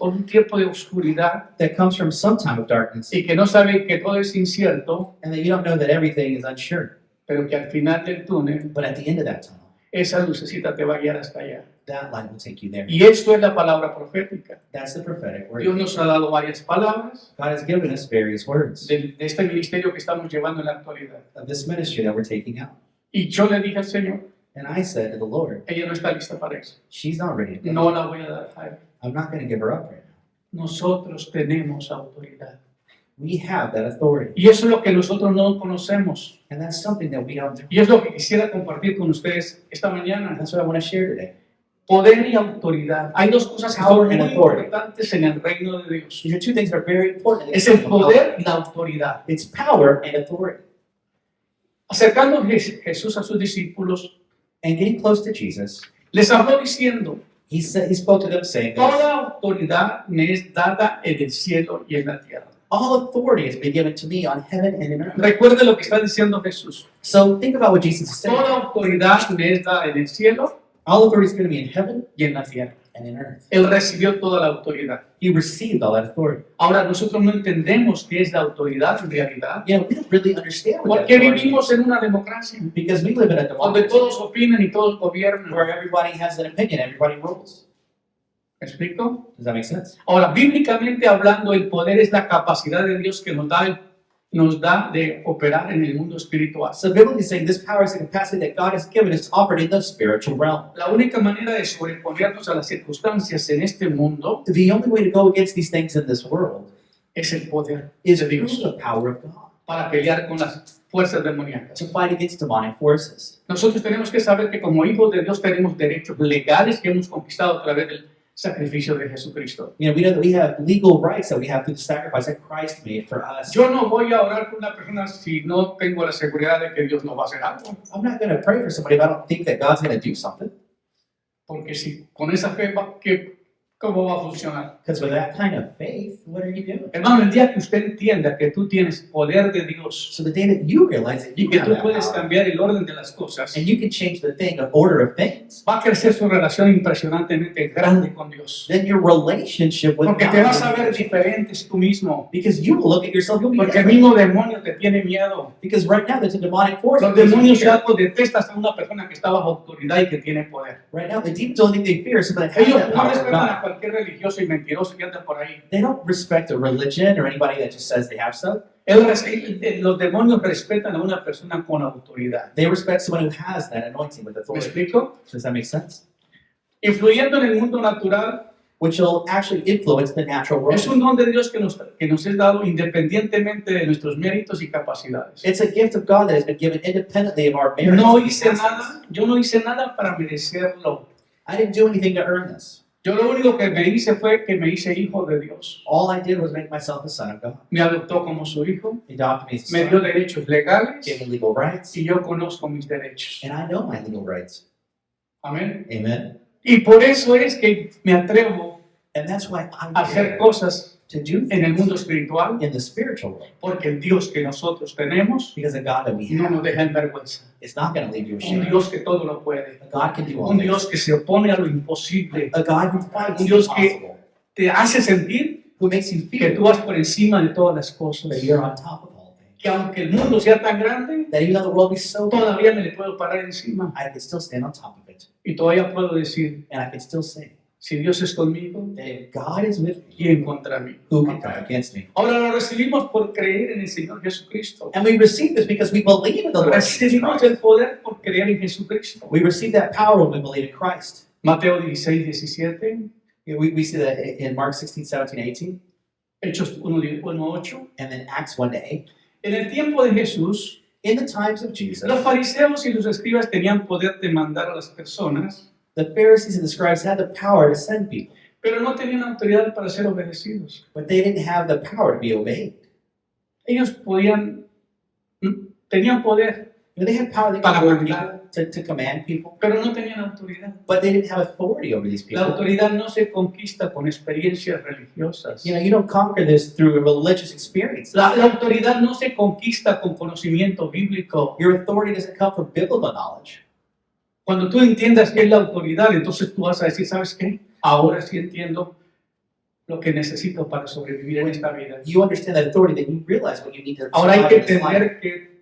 de oscuridad that comes from some time of darkness y que no sabe que todo es incierto, and that you don't know that everything is unsure. pero que al final del túnel But at the end of that tunnel, esa lucecita te va a guiar hasta allá. that light will take you there. Y esto es la palabra profética. That's the prophetic Dios word. nos ha dado varias palabras God has given us various words de este ministerio que estamos llevando en la actualidad. of this ministry that we're taking out. Y yo le dije al Señor, And I said to the Lord, ella no está lista para eso. she's not ready to go. No la voy a dar a ella. I'm not going to give her up right now. Nosotros tenemos autoridad. We have that authority. Y eso es lo que nosotros no conocemos. And that's something that we don't do. Y es lo que quisiera compartir con ustedes esta mañana. That's what I want to share today. Poder y autoridad. Hay dos cosas que Power son and muy authority. importantes en el reino de Dios. These are two things that are very important. Es el poder y la autoridad. It's power and authority. Acercando Jesús a sus discípulos, And getting close to Jesus, les habló diciendo, he spoke to them saying this, toda autoridad me es dada en el cielo y en la tierra. all authority has been given to me on heaven and in earth. Recuerde lo que está diciendo Jesús. So think about what Jesus is saying. Toda autoridad me es dada en el cielo All authority is going to be in heaven y en la tierra. and in earth. Él recibió toda la autoridad. He received all that authority. Ahora nosotros no entendemos qué es la autoridad en realidad. You know, we don't really understand what that Porque authority is. vivimos en una democracia Because we live in a donde democracy todos opinan y todos gobiernan. where everybody has an opinion, everybody rules. ¿Me explico? Does that make sense? Ahora, bíblicamente hablando, el poder es la capacidad de Dios que nos da de operar en el mundo espiritual. So biblically saying this power is the capacity that God has given us to operate in the spiritual realm. La única manera de sobreponernos a las circunstancias en este mundo The only way to go against these things in this world es el poder is de through Dios the power of God para pelear con las fuerzas demoníacas. to fight against demonic forces. Nosotros tenemos que saber que como hijos de Dios tenemos derechos legales que hemos conquistado a través del sacrificio de Jesucristo. You know, we know that we have legal rights that we have through the sacrifice that Christ made for us. Yo no voy a orar por una persona si no tengo la seguridad de que Dios no va a hacer algo. I'm not going to pray for somebody if I don't think that God's going to do something. Porque si con esa fe, ¿cómo va a funcionar? Because with that kind of faith, what are you doing? Hermano, el día que usted entienda que tú tienes poder de Dios So the day that you realize that y you que have tú that puedes power, cambiar el orden de las cosas, and you can change the thing, of order of things, va a crecer su relación impresionantemente grande con Dios. then your relationship with Porque God te vas a will ver be- diferente tú mismo. because you will look at yourself, you'll be Porque el different. mismo demonio te tiene miedo. Because right now there's a demonic force. Los that demonios fear. algo detestan a una persona que está bajo autoridad y que tiene poder. Right now the demons only think they fear somebody that has Ellos that no power of respetan a God. cualquier religioso y mentiroso que anda por ahí. They don't respect a religion or anybody that just says they have stuff. Los demonios respetan a una persona con autoridad. They respect someone who has that anointing with ¿Me authority. explico? Does that make sense? Influyendo en el mundo natural Which will actually influence the natural es world. un don de Dios que nos es dado independientemente de nuestros méritos y capacidades. It's a gift of God that has been given independently of our merits. No and hice capacities. nada, yo no hice nada para merecerlo. I didn't do anything to earn this. Yo lo único que me hice fue que me hice hijo de Dios. All I did was make myself the son of God. Me adoptó como su hijo, He adopted me as a me dio son, derechos legales gave me legal rights, y yo conozco mis derechos. and I know my legal rights. Amén. Amen. Y por eso es que me atrevo And that's why a I hacer dare cosas to do en el things mundo espiritual, in the spiritual world. porque el Dios que nosotros tenemos Because the God that we no have nos deja en vergüenza. is not going to leave you Un ashamed. Dios que todo lo puede. A God can do all Un things. Dios que se opone a lo imposible. A God who fights Un the Dios que- impossible. Te hace sentir Who makes you que feel tú vas por encima de todas las cosas. that you're on top of all things. Que aunque el mundo sea tan grande, That even though the world is so big, todavía me le puedo parar encima. I can still stand on top of it. Y todavía puedo decir, And I can still say si Dios es conmigo, that if God is with me, ¿quién contra mí? who can come against me? Ahora lo recibimos por creer en el Señor Jesucristo. And we receive this because we believe in the Lord Jesus Recibimos Christ. el poder por creer en Jesucristo. We receive that power when we believe in Christ. Mateo 16, 17, We see that in Mark 16, 17, 18, Hechos 1, 8. and then Acts 1 to 8. En el tiempo de Jesús, In the times of Jesus, los fariseos y los escribas tenían poder de mandar a las personas, the Pharisees and the scribes had the power to send people, pero no tenían autoridad para ser obedecidos. but they didn't have the power to be obeyed. Ellos tenían poder, You know, they had power, they Para could order mandar. people, to command people, pero no tenían autoridad. but they didn't have authority over these La people. autoridad no se conquista con experiencias religiosas. You don't conquer this through a religious experience. La autoridad no se conquista con conocimiento bíblico. Your authority doesn't come from biblical knowledge. Cuando tú entiendas qué es la autoridad, entonces tú vas a decir, ¿sabes qué? Ahora sí entiendo lo que necesito para sobrevivir en esta vida. You understand that authority, then you realize what you need to Ahora hay survive que in this life. entender que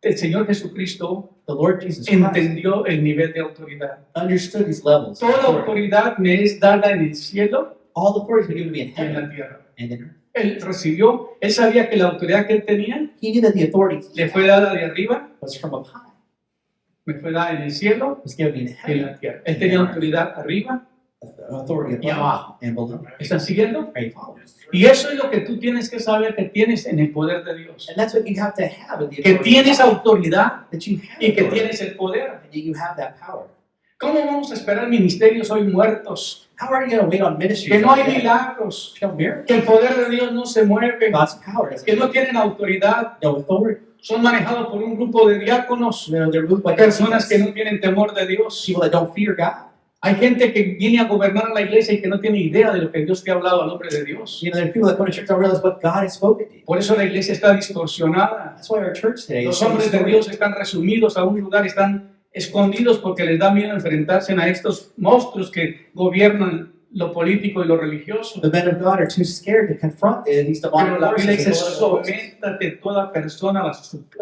el Señor Jesucristo The Lord Jesus Christ entendió el nivel de autoridad. understood these levels. of Toda authority. autoridad me es dada en el cielo All authority is given to me in y en heaven la tierra. and in earth. Él recibió, él sabía que la autoridad que él tenía He knew that the authority le fue dada de arriba, was from up high. me fue dada en el cielo It was given me in y en heaven. la tierra. Él tenía autoridad arriba. Authority Y above abajo. and below. ¿Están siguiendo? Are you following? Y eso es lo que tú tienes que saber que tienes en el poder de Dios. And that's what you have to have in the Que authority. tienes autoridad That you have y que authority, tienes el poder. and that you have that power. ¿Cómo vamos a esperar ministerios hoy muertos? How are you going to wait on ministry? Que no hay milagros, No miracles. que el poder de Dios no se mueve, God's power doesn't que no tienen autoridad, no authority. son manejados por un grupo de diáconos, They're moved by personas que no tienen temor de Dios. people that don't fear God. Hay gente que viene a gobernar a la iglesia y que no tiene idea de lo que Dios te ha hablado al nombre de Dios. You know, there are people that go to church don't realize what God has spoken to you. Por eso la iglesia está distorsionada. That's why our church today is Los so hombres de distorted. Dios están resumidos a un lugar, están escondidos porque les da miedo enfrentarse a estos monstruos que gobiernan lo político y lo religioso. The men of God are too scared to confront these Pero demonic la Biblia dice, forces. sométate toda persona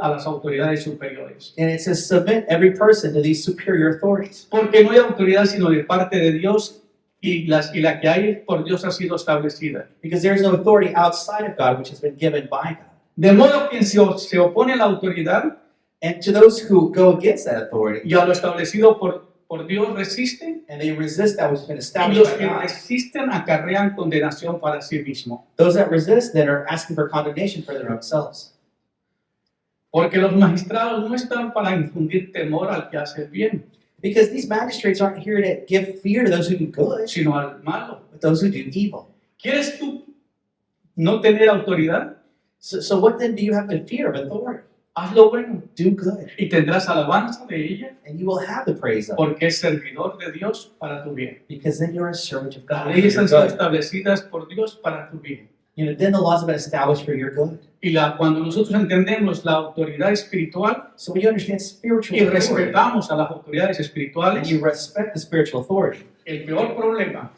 a las autoridades superiores. And it says, submit every person to these superior authorities. Porque no hay autoridad sino de parte de Dios y la que hay por Dios ha sido establecida. Because there is no authority outside of God which has been given by God. De modo que se opone a la autoridad And to those who go against that authority, y a lo establecido por Dios resisten, and they resist that which has been y established los by que God, resisten acarrean condenación para sí mismo. those that resist then are asking for condemnation for their own selves. Porque los magistrados no están para infundir temor al que hace el bien, Because these magistrates aren't here to give fear to those who do good, sino al malo. but those who do evil. ¿Quieres tú no tener autoridad? So what then do you have to fear of authority? Haz lo bueno Do good, y tendrás alabanza de ella, and you will have the praise of it, porque es servidor de Dios para tu bien. because then you're a servant of Las God. leyes for han your sido good. establecidas por Dios para tu bien. You know, then the laws have been established for your good. Y cuando nosotros entendemos la autoridad espiritual So when you understand spiritual y authority, respetamos a las autoridades and espirituales, you respect the spiritual authority, el peor problema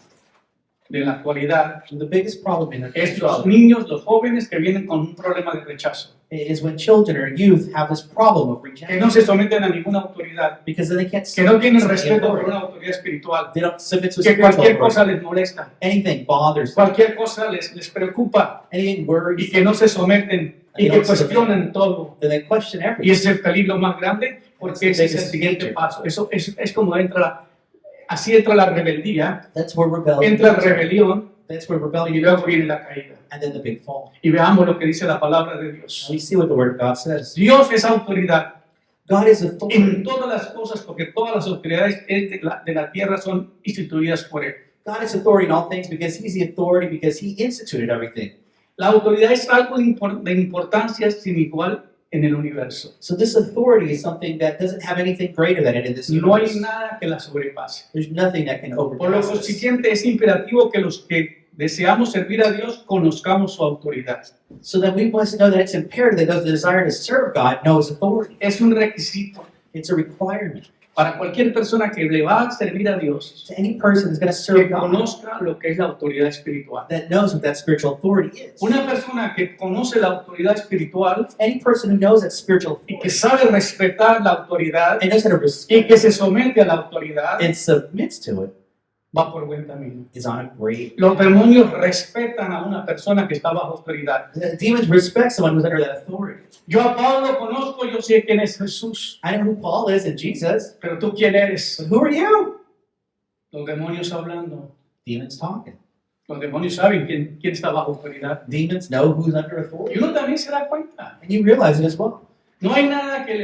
de la actualidad the biggest problem in es it los niños, los jóvenes que vienen con un problema de rechazo, is when children or youth have this problem of que rejection, no se someten a ninguna autoridad, because then they can't que no tienen submit to the respeto por authority. una autoridad espiritual, They don't submit to a que spiritual cualquier authority. cosa les molesta, Anything bothers them, cualquier cosa les preocupa anything y worries que them, no se someten y que cuestionan todo. then they question Y everything. ese es el peligro más grande porque ese es el siguiente paso. Eso es como así entra la rebeldía, That's where rebellion entra la comes. rebelión That's where y rebellion luego comes, viene la caída. and then the big fall. Y veamos lo que dice la palabra de Dios. And we see what the Word of God says. Dios es autoridad God is en authority. todas las cosas porque todas las autoridades de la tierra son instituidas por Él. God is authority in all things because He's the authority, because He instituted everything. La autoridad es algo de importancia sin igual en el universo. So this authority is something that doesn't have anything greater than it in this No hay universe. nada que la sobrepase. There's nothing that can Por lo overpass this. consiguiente, es imperativo que los que deseamos servir a Dios conozcamos su autoridad. So then we must know that it's imperative that those that desire to serve God know His authority. Es un requisito It's a requirement para cualquier persona que le va a servir a Dios to any person who's going to que serve God conozca lo que es la autoridad espiritual. that knows what that spiritual authority is. Una persona que conoce la autoridad espiritual Any person who knows that spiritual y que authority sabe respetar la autoridad and knows how to y respect que se somete a la autoridad and submits to it va por buen camino. is on a great. Los demonios respetan a una persona que está bajo autoridad. The demons respect someone who's under that authority. Yo a Pablo conozco, yo sé quién es Jesús, I know who Paul is and Jesus, pero tú quién eres. but who are you? Los demonios hablando. Demons talking. Los demonios saben quién está bajo autoridad. Demons know who's under Y authority, uno también se da cuenta. and you realize it as well. No hay nada que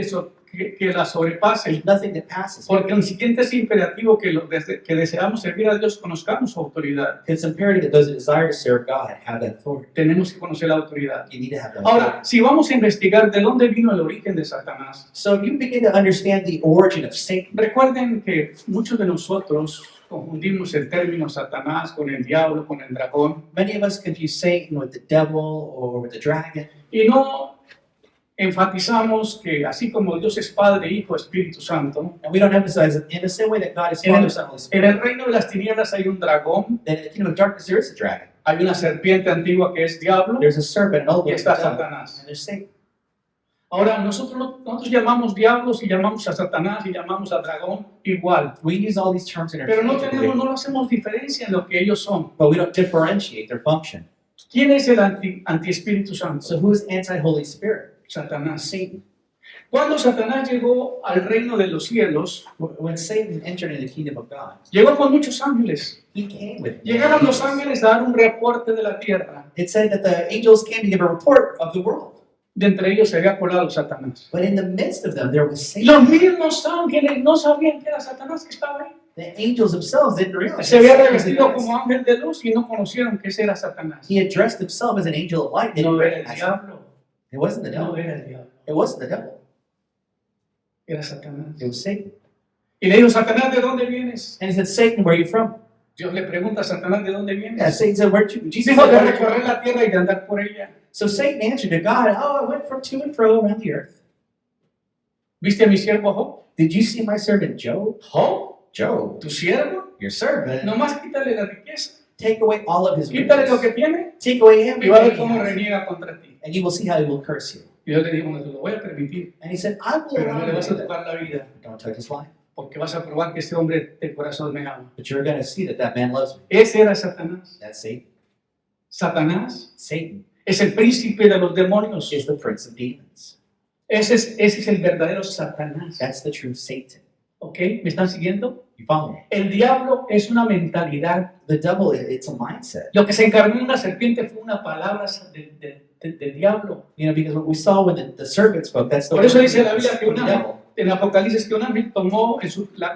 la sobrepase, There's nothing that passes. porque el siguiente es imperativo que deseamos servir a Dios, conozcamos su autoridad. It's imperative that those that desire to serve God have that authority. Tenemos que conocer la autoridad. You need to have that authority. Ahora, si vamos a investigar de dónde vino el origen de Satanás, So if you begin to understand the origin of Satan, recuerden que muchos de nosotros confundimos el término Satanás con el diablo, con el dragón, many of us confuse Satan with the devil or with the dragon, y no enfatizamos que así como Dios es Padre, Hijo, Espíritu Santo, and we don't emphasize it in the same way that God is In Father, el- Son, Holy en Spirit. el reino de las tinieblas hay un dragón, Then in the kingdom of darkness there is a dragon. hay una serpiente antigua que es diablo There's a serpent, an old y one, está and Satanás. there's Satan. Ahora, nosotros llamamos diablos y llamamos a Satanás y llamamos a dragón igual, We use all these terms pero interchangeably, no hacemos diferencia en lo que ellos son. but we don't differentiate their function. ¿Quién es el anti-Espíritu Santo? So who is anti-Holy Spirit? Satanás. Satan. Cuando Satanás llegó al reino de los cielos, When Satan entered into the kingdom of God, llegó con muchos ángeles. he came with Llegaron los angels. ángeles a dar un reporte de la tierra. It said that the angels came to give a report of the world. de entre ellos se había colado Satanás. But in the midst of them, there was Satan. Los mismos ángeles no sabían que era Satanás que estaba ahí. The angels themselves didn't realize. Se había Satan was in revestido this. como ángel de luz y no conocieron que ese era Satanás. He had dressed himself as an angel of light. They didn't No era el recognize him. diablo, It wasn't the no devil. era el diablo, It wasn't the devil. era Satanás. It was Satan. Y le dijo, Satanás, ¿de dónde vienes? And he said, Satan, where are you from? Dios le pregunta a Satanás, ¿de dónde vienes? Yeah, Satan said, where'd you? Jesus Dijo, said, de "Where'd you-" recorrer la tierra y de andar por ella. So Satan answered to God, oh, I went from to and fro around the earth. ¿Viste a mi siervo Job? Did you see my servant Job? ¿Job? Job, ¿Tu siervo? your servant, Nomás quítale la riqueza. take away all of his Quítale lo riches. que tiene Take away y va a ver everything he cómo has, reniega contra ti. and you will see how he will curse you. Y Dios le dijo, no te lo voy a permitir, And he said, I will pero no allow le you vas to a do that. tocar la vida, Don't touch his life. porque vas a probar que ese hombre de corazón me ama. But you're going to see that that man loves me. Ese era Satanás. That's Satan. Satanás Satan es el príncipe de los demonios. is the prince of demons. Ese es el verdadero Satanás. That's the true Satan. ¿Ok? ¿Me están siguiendo? You follow me? El diablo es una mentalidad. The devil, it's a mindset. Lo que se encarnó en una serpiente fue una palabra del diablo. You know, because what we saw when the serpent spoke, that's the Por eso word dice la Biblia que from the una, devil. en Apocalipsis que un ángel tomó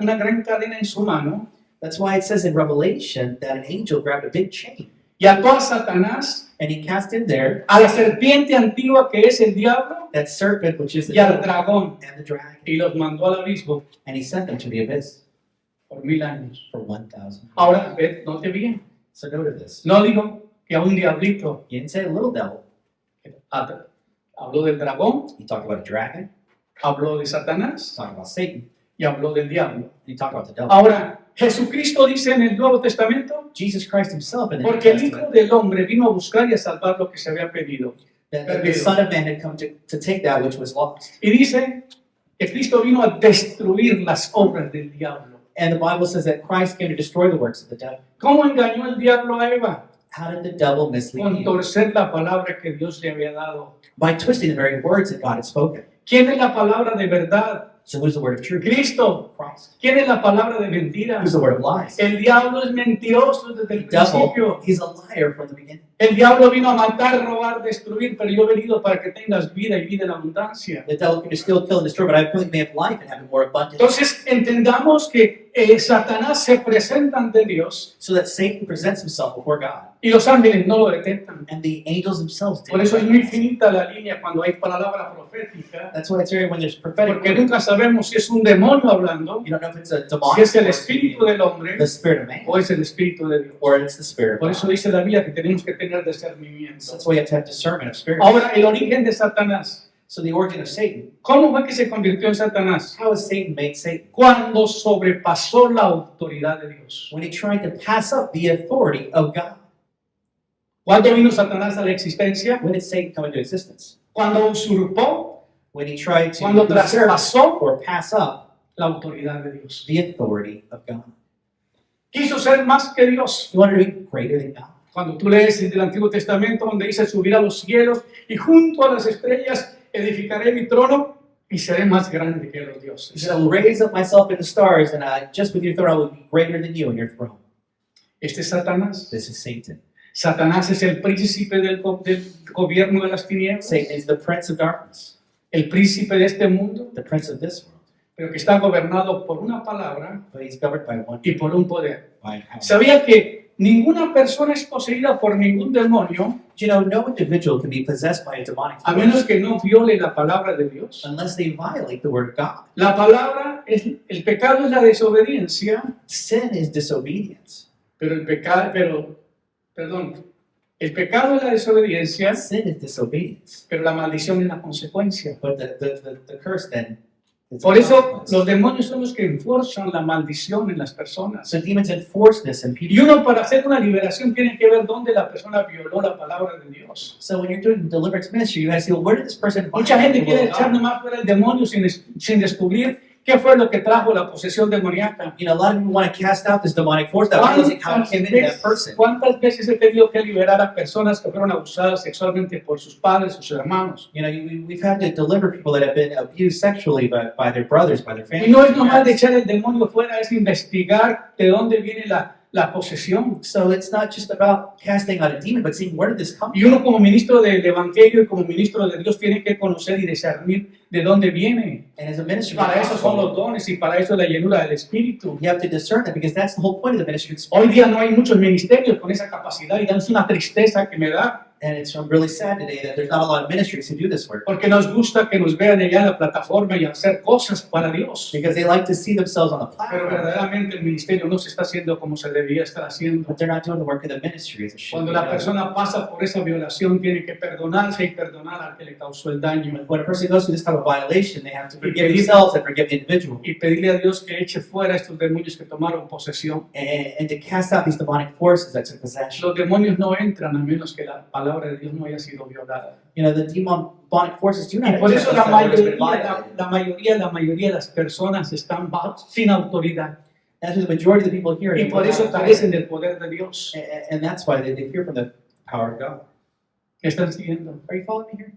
una gran cadena en su mano That's why it says in Revelation that an angel grabbed a big chain y ató a Satanás, and he cast in there a la serpiente antigua que es el diablo that serpent, which is the y al devil, dragón, and the dragon, y los mandó al abismo and he sent them to the abyss por 1000 años. for 1,000. Ahora, note bien, So note this. no digo que a un diablito, He didn't say a little devil. habló del dragón, He talked about a dragon. habló de He Satanás talked about Satan. y habló del diablo. And he talked about the devil. Ahora, Jesucristo dice en el Nuevo Testamento, Jesus Christ himself in the New porque el Hijo Testament, del Hombre vino a buscar y a salvar lo que se había pedido. that the Son of Man had come to take that which was lost. Y dice que Cristo vino a destruir las obras del diablo. And the Bible says that Christ came to destroy the works of the devil. ¿Cómo engañó el diablo a Eva? How did the devil mislead Con you? torcer la palabra que Dios le había dado. By twisting the very words that God had spoken. ¿Quién es la palabra de verdad? So who's the word of truth? Cristo. Christ. ¿Quién es la palabra de mentira? Who's the word of lies? El diablo es mentiroso desde The el principio. devil, he's a liar from the beginning. El diablo vino a matar, robar, destruir, pero yo he venido para que tengas vida y vida en abundancia. The devil can still kill and destroy, but I believe may have life and have it more abundant. Entonces entendamos que Satanás se presenta ante Dios So that Satan presents himself before God. y los ángeles no lo detectan. And the angels themselves Por did. eso es muy finita la línea cuando hay palabra profética, That's why it's very when there's prophetic porque word, nunca sabemos si es un demonio hablando, you don't know if it's a si demonic es el or espíritu del hombre the spirit of man o es el espíritu de Dios. or it's the spirit Por of eso God. dice la Biblia que tenemos que tener discernimiento. So that's why you have to have discernment of spirit. Ahora, el origen de Satanás. So the origin of Satan. ¿Cómo fue que se convirtió en Satanás? How is Satan made Satan? Cuando sobrepasó la autoridad de Dios. When he tried to pass up the authority of God. ¿Cuándo vino Satanás a la existencia? When did Satan come into existence? Cuando usurpó, When he tried to cuando usurp traspasó or pass up la autoridad de Dios. the authority of God. Quiso ser más que Dios. He wanted to be greater than God. Cuando tú lees el Antiguo Testamento donde dice subir a los cielos y junto a las estrellas edificaré mi trono y seré más grande que los He dioses. said, I will raise up myself in the stars, and just with your throne I will be greater than you in your throne. Este es Satanás. This is Satan. Satanás es el príncipe del gobierno de las tinieblas, Satan is the prince of darkness, el príncipe de este mundo, the prince of this world. pero que está gobernado por una palabra But he's governed by one y por un poder. by power. ¿Sabía que ninguna persona es poseída por ningún demonio You know, no individual can be possessed by a demonic a menos force que no viole la palabra de Dios? unless they violate the word of God. La palabra, el pecado es la desobediencia, Sin is disobedience. pero el pecado es la desobediencia, Sin is disobedience. pero la maldición es la consecuencia. But the curse then is Por the eso consequence. los demonios son los que enforzan la maldición en las personas. So demons enforce this in people. Y uno para hacer una liberación tiene que ver dónde la persona violó la palabra de Dios. So when you're doing deliverance ministry, you guys see, well, where did this person Mucha gente violate the quiere will of echar God? nomás fuera el demonio sin descubrir qué fue lo que trajo la posesión demoníaca. You know, a lot of people want to cast out this demonic force that realizing how it came into that person. ¿Cuántas veces he tenido que liberar a personas que fueron abusadas sexualmente por sus padres, sus hermanos? You know, we've had to deliver people that have been abused sexually by their brothers, by their Y family. no es nomás de echar el demonio fuera, es investigar de dónde viene la posesión. So it's not just about casting out a demon, but seeing where did this come Y from? uno como ministro del Evangelio y como ministro de Dios tiene que conocer y discernir de dónde viene. And as a minister, Para eso son los dones y para eso es la llenura del Espíritu. you have to discern that because that's the whole point of the ministry. Hoy día no hay muchos ministerios con esa capacidad y es una tristeza que me da And it's really sad today that there's not a lot of ministries who do this work porque nos gusta que nos vean allá en la plataforma y hacer cosas para Dios. because they like to see themselves on the Pero platform, verdaderamente el ministerio no se está haciendo como se debía estar haciendo. but they're not doing the work of the ministry as it should Cuando be la done. persona pasa por esa violación tiene que perdonarse y perdonar al que le causó el daño When a person goes through this type of violation, they have to forgive themselves and forgive the individual y pedirle a Dios que eche fuera estos demonios que tomaron posesión. and to cast out these demonic forces that took possession. Los demonios no entran a menos que la palabra de Dios no haya sido violada. You know, the demonic forces do Y not por enter eso unless la that word has been mayoría, violated. la mayoría de las personas están sin autoridad That's why the majority of the people here y por eso carecen del poder de Dios. and that's why they fear from the power of God. ¿Me están siguiendo? Are you following me here?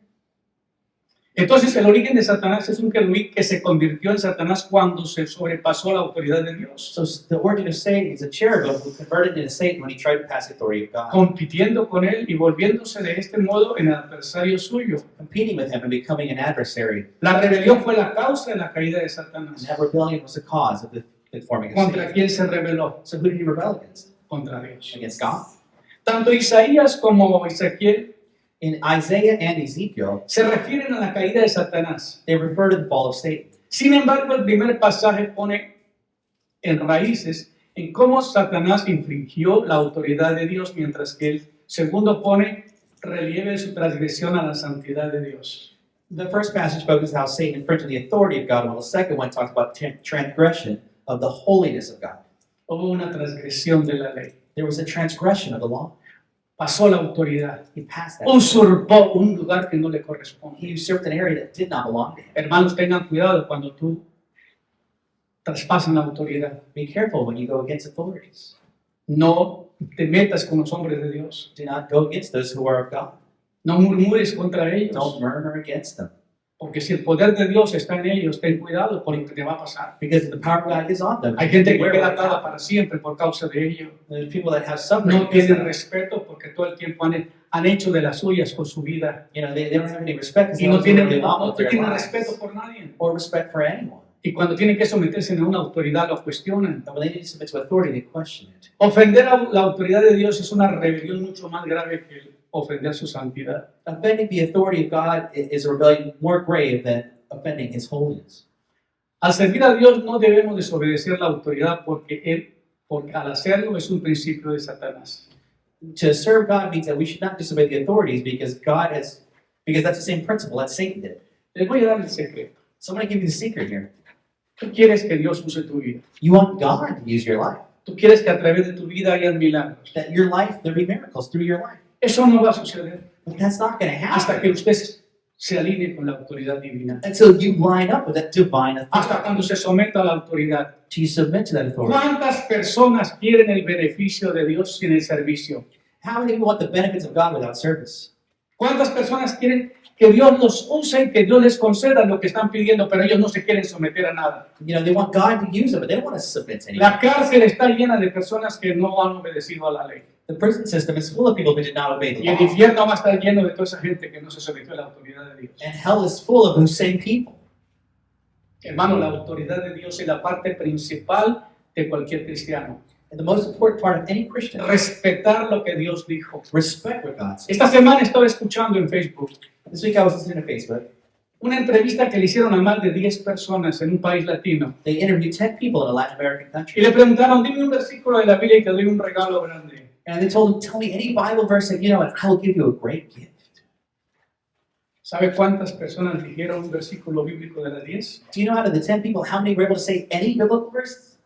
Entonces el origen de Satanás es un querubín que se convirtió en Satanás cuando se sobrepasó la autoridad de Dios, So the origin of Satan is a cherubim who converted into Satan when he tried to pass the authority of God, compitiendo con él y volviéndose de este modo en el adversario suyo. competing with him and becoming an adversary. La rebelión fue la causa de la caída de And Satanás. that rebellion was the cause of the forming of ¿Contra Satan. quién se rebeló? So who did he rebel against? Contra Dios. Against God. Tanto Isaías como Ezequiel In Isaiah and Ezekiel, se refieren a la caída de Satanás. they refer to the fall of Satan. Sin embargo, el primer pasaje pone en raíces en cómo Satanás infringió la autoridad de Dios, mientras que el segundo pone relieve de su transgresión a la santidad de Dios. The first passage focuses how Satan infringed the authority of God, while the second one talks about transgression of the holiness of God. Hubo una transgresión de la ley. There was a transgression of the law. Pasó la autoridad. He passed that. Usurpó un lugar que no le corresponde. He usurped an area that did not belong to him. Hermanos, tengan cuidado cuando tú traspasan la autoridad. Be careful when you go against authorities. No te metas con los hombres de Dios. Do not go against those who are of God. No murmures contra ellos. Don't murmur against them. Porque si el poder de Dios está en ellos, ten cuidado por lo que te va a pasar. Because if the power of God is on them, Hay gente que beware queda what atada happens. para siempre por causa de ello. There's people that have suffering. No tienen respeto porque todo el tiempo han hecho de las suyas con su vida. You know, they don't have any respect because Y they no don't do what tienen, they want no with their tienen lives. respeto por nadie. Or respect for anyone. Y cuando tienen que someterse a una autoridad, lo cuestionan. And when they need to submit to authority, they question it. Ofender a la autoridad de Dios es una rebelión mucho más grave que el ofender su santidad. Offending the authority of God is a rebellion more grave than offending His holiness. Al servir a Dios no debemos desobedecer la autoridad porque al hacerlo es un principio de Satanás. To serve God means that we should not disobey the authorities because that's the same principle that Satan did. Les voy a dar el secreto. So I'm going to give you the secret here. Tú quieres que Dios use tu vida. You want God to use your life. Tú quieres que a través de tu vida haya milagros. That your life, there be miracles through your life. Eso no va a suceder But that's not going to hasta que happen usted se alinee con la autoridad divina. until you line up with that divine authority. Hasta cuando se someta a la autoridad. Till you submit to that authority. ¿Cuántas personas quieren el beneficio de Dios sin el servicio? How many people want the benefits of God without service? ¿Cuántas personas quieren que Dios los use y que Dios les conceda lo que están pidiendo, pero ellos no se quieren someter a nada? You know, they want God to use them, but they don't want to submit to anything. La cárcel está llena de personas que no han obedecido a la ley. The prison system is full of people who did not obey the Y el law. infierno va a estar lleno de toda esa gente que no se sometió a la autoridad de Dios. And hell is full of those same people. Hermano, la autoridad de Dios es la parte principal de cualquier cristiano. And the most important part of any Christian, Respetar lo que Dios dijo. respect what God says. Esta semana estaba escuchando en Facebook This week I was listening to Facebook. una entrevista que le hicieron a más de 10 personas en un país latino. They interviewed 10 people in a Latin American Y country. le preguntaron, dime un versículo de la Biblia y te doy un regalo grande. And they told them, tell me any Bible verse that you know, and I will give you a great gift. ¿Sabe cuántas personas dijeron un versículo bíblico de las 10? Do you know out of the 10 people, how many were able to say any biblical verse?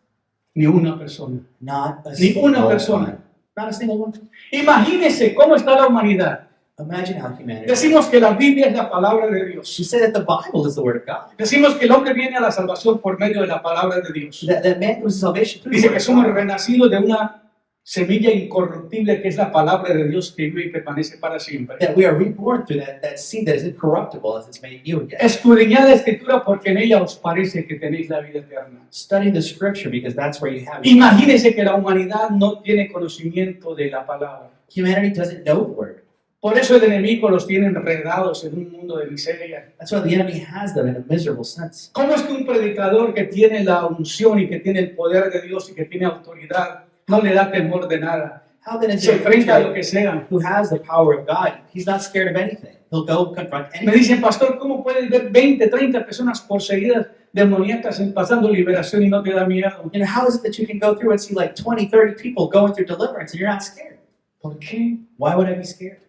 Ni una persona. Not a Ni single una one. persona. Not a single one. Imagínese cómo está la humanidad. Imagine how humanity. Decimos que la Biblia es la palabra de Dios. You say that the Bible is the Word of God. Decimos que el hombre viene a la salvación por medio de la palabra de Dios. That man comes to salvation through the Dice Word que of somos God. renacidos de una semilla incorruptible que es la palabra de Dios que vive y permanece para siempre. That we are reborn through that seed that is incorruptible as it's made new again. Escudriñad la Escritura porque en ella os parece que tenéis la vida eterna. Study the scripture because that's where you have it. Imagínense que la humanidad no tiene conocimiento de la palabra. Humanity doesn't know the word. Por eso el enemigo los tiene enredados en un mundo de miseria. That's why the enemy has them in a miserable sense. ¿Cómo es que un predicador que tiene la unción y que tiene el poder de Dios y que tiene autoridad no le da temor de nada? How then is Se a enfrenta a lo preacher que sea. who has the power of God, he's not scared of anything. He'll go confront Me anything. dicen, pastor, ¿cómo puedes ver 20, 30 personas poseídas demoníacas pasando liberación y no te da miedo? You know, how is it that you can go through and see like 20, 30 people going through deliverance and you're not scared? ¿Por qué? Why would I be scared?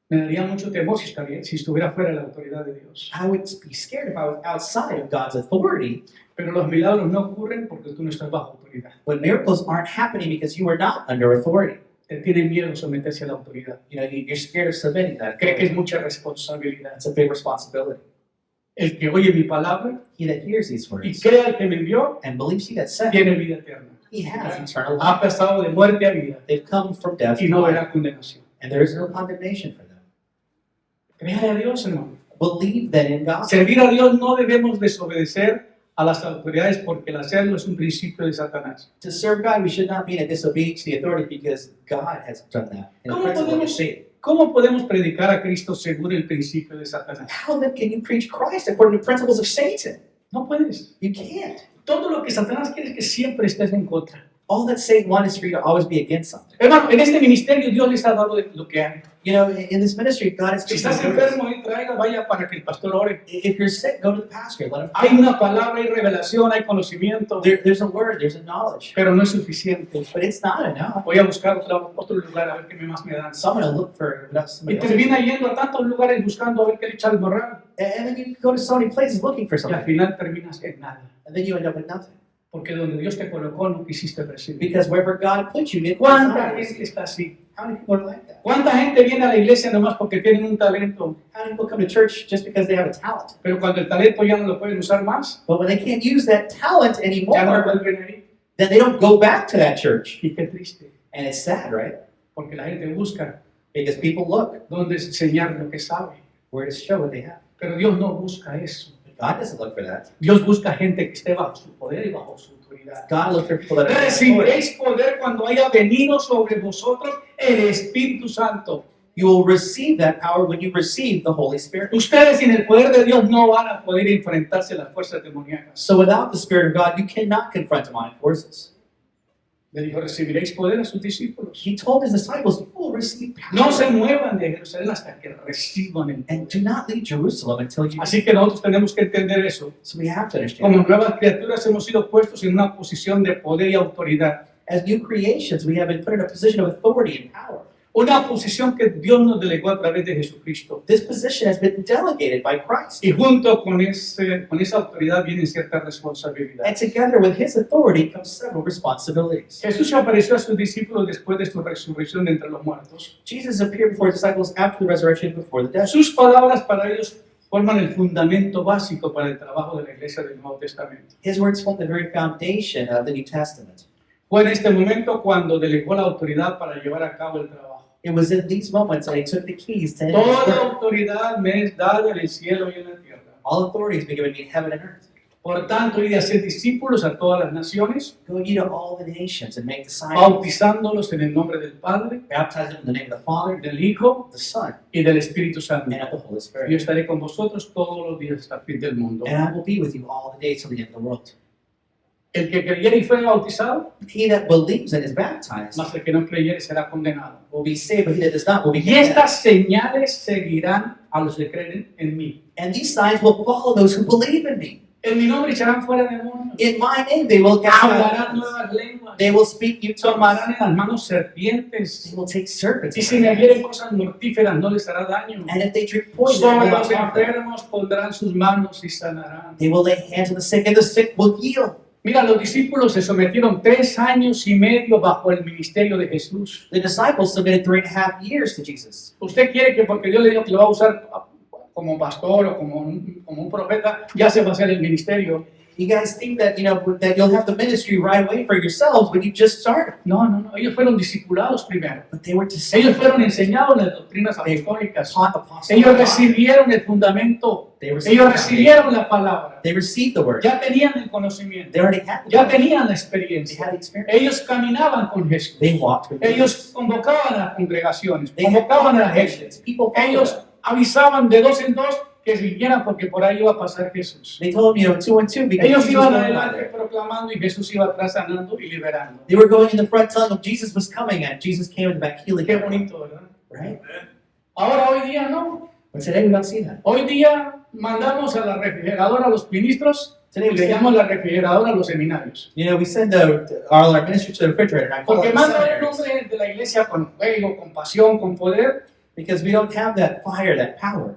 Me daría mucho temor si estuviera fuera de la autoridad de Dios. I would be scared if I was outside of God's authority. Pero los milagros no ocurren porque tú no estás bajo autoridad. But miracles aren't happening because you are not under authority. Te tiene miedo someterse a la autoridad. You know, you're scared of submitting that. Cree que es mucha responsabilidad. That's a big responsibility. El que oye mi palabra He that hears these y words crea al que me envió, and believes he that sent, tiene vida eterna. he has eternal life. Ha pasado de muerte a vida They've come from death to y no life, verá condenación. and there is no condemnation for them. Créale a Dios, hermano. Believe then in God. Servir a Dios no debemos desobedecer a las autoridades porque el hacerlo es un principio de Satanás. To serve God, we should not be in disobedience to the authority because God has done that. And the ¿Cómo principle podemos, is Satan. ¿Cómo podemos predicar a Cristo según el principio de Satanás? How then can you preach Christ according to principles of Satan? No puedes. You can't. Todo lo que Satanás quiere es que siempre estés en contra. All that Satan wants is for you to always be against something. Hermano, en este ministerio Dios les ha dado lo que hay. You know, in this ministry, God has Si given estás you enfermo, ahí traiga, vaya para que el pastor ore. If you're sick, go to the pastor. Let him Hay una palabra, hay revelación, hay conocimiento, There's a word, there's a knowledge, pero no es suficiente. but it's not enough. Voy a buscar otro lugar a ver qué más me dan. Someone will look for what else Y somebody else. termina yendo a tantos lugares buscando a ver qué le echa al morral. And then you go to so many places looking for Y al something, final terminas en nada. and then you end up with nothing. Porque donde Dios te colocó no quisiste recibir. Because wherever God put you, didn't ¿Cuánta desire. gente está así? How many people are like that? ¿Cuánta gente viene a la iglesia nomás porque tienen un talento? How many people come to church just because they have a talent? Pero cuando el talento ya no lo pueden usar más, But when they can't use that talent ya no anymore, vuelven ahí. then they don't go back to that church. Y qué triste. And it's sad, right? Porque la gente busca Because people look dónde enseñar lo que sabe. where to show what they have. Pero Dios no busca eso. But God doesn't look for that. Dios busca gente que esté bajo su poder y bajo su autoridad. God looks for people that are Recibiréis poder cuando haya venido sobre vosotros el Espíritu Santo. You will receive that power when you receive the Holy Spirit. Ustedes sin el poder de Dios no van a poder enfrentarse a las fuerzas demoníacas. So without the Spirit of God, you cannot confront demonic forces. Le dijo, recibiréis poder a sus discípulos. He told his disciples, you will receive power. No se muevan de Jerusalén hasta que reciban el And poder. do not leave Jerusalem until you. Así que nosotros tenemos que entender eso. So we have to understand. Como nuevas criaturas hemos sido puestos en una posición de poder y autoridad. As new creations, we have been put in a position of authority and power. Una posición que Dios nos delegó a través de Jesucristo. This position has been delegated by Christ. Y junto con esa autoridad viene cierta responsabilidad. And together with his authority comes several responsibilities. Jesús se apareció a sus discípulos después de su resurrección de entre los muertos. Jesus appeared before his disciples after the resurrection, before the death. Sus palabras para ellos forman el fundamento básico para el trabajo de la iglesia del Nuevo Testamento. His words form the very foundation of the New Testament. Fue en este momento cuando delegó la autoridad para llevar a cabo el trabajo. It was in these moments that he took the keys to his Toda work. autoridad me es dada en el cielo y en la tierra. All authority has been given me in heaven and earth. Por tanto, id a hacer discípulos a todas las naciones, Go ye to all the nations and make disciples, bautizándolos en el nombre del Padre, baptize them in the name of the Father, del Hijo the Son, y del Espíritu Santo. and of the Holy Yo Spirit. estaré con vosotros todos los días hasta el fin del mundo. And I will be with you all the days till the end of the world. El que creyere y fuere bautizado, He that believes and is baptized mas el que no creyere será condenado. will be saved, but he that does not will be Y condemned. estas señales seguirán a los que creen en mí. And these signs will follow those who believe in me. En mi nombre echarán fuera demonios. In my name they will cast out Hablarán demons. nuevas lenguas. They will speak new tongues. Tomarán en las manos They serpientes. will take serpents. Y in si their bebieren hands. cosas mortíferas no les hará daño. And if they drink poison, it will Sobre not los harm them. enfermos pondrán sus manos y sanarán. They will lay hands on the sick, and the sick will heal. Mira, los discípulos se sometieron 3 años y medio bajo el ministerio de Jesús. The disciples submitted 3.5 years to Jesus. Usted quiere que porque Dios le dijo que lo va a usar como pastor o como un profeta, ya se va a hacer el ministerio. You guys think that, that you'll have the ministry right away for yourselves when you just started. No, no, no. Ellos fueron discipulados primero. But they were Ellos fueron disciples. enseñados las doctrinas apostólicas. Taught apostles. Ellos recibieron el fundamento. They received Ellos the foundation. recibieron la palabra. They received the word. Ya tenían el conocimiento. They already had the Ya word. tenían la They experiencia. had the experience. Ellos caminaban con Jesús. They walked with Ellos Jesus. convocaban a las congregaciones, They had convocaban a la gente. congregations. People followed Ellos them. avisaban de dos en dos que vinieran porque por ahí iba a pasar Jesús. They told them, 2 and 2 because Ellos Jesus was iban going by adelante there. proclamando y Jesús iba atrás sanando y liberando. They were going in the front telling them Jesus was coming and Jesus came in the back healing Qué them. bonito, ¿verdad? Right? Ahora hoy día no. But today we don't see that. Hoy día mandamos a la refrigeradora a los ministros Today y we le send, llamamos la refrigeradora a los seminarios. we send our ministry to the refrigerator. And I call Porque it the mandan un seminaries. hombre de la iglesia con fuego, con pasión, con poder, Because we don't have that fire, that power.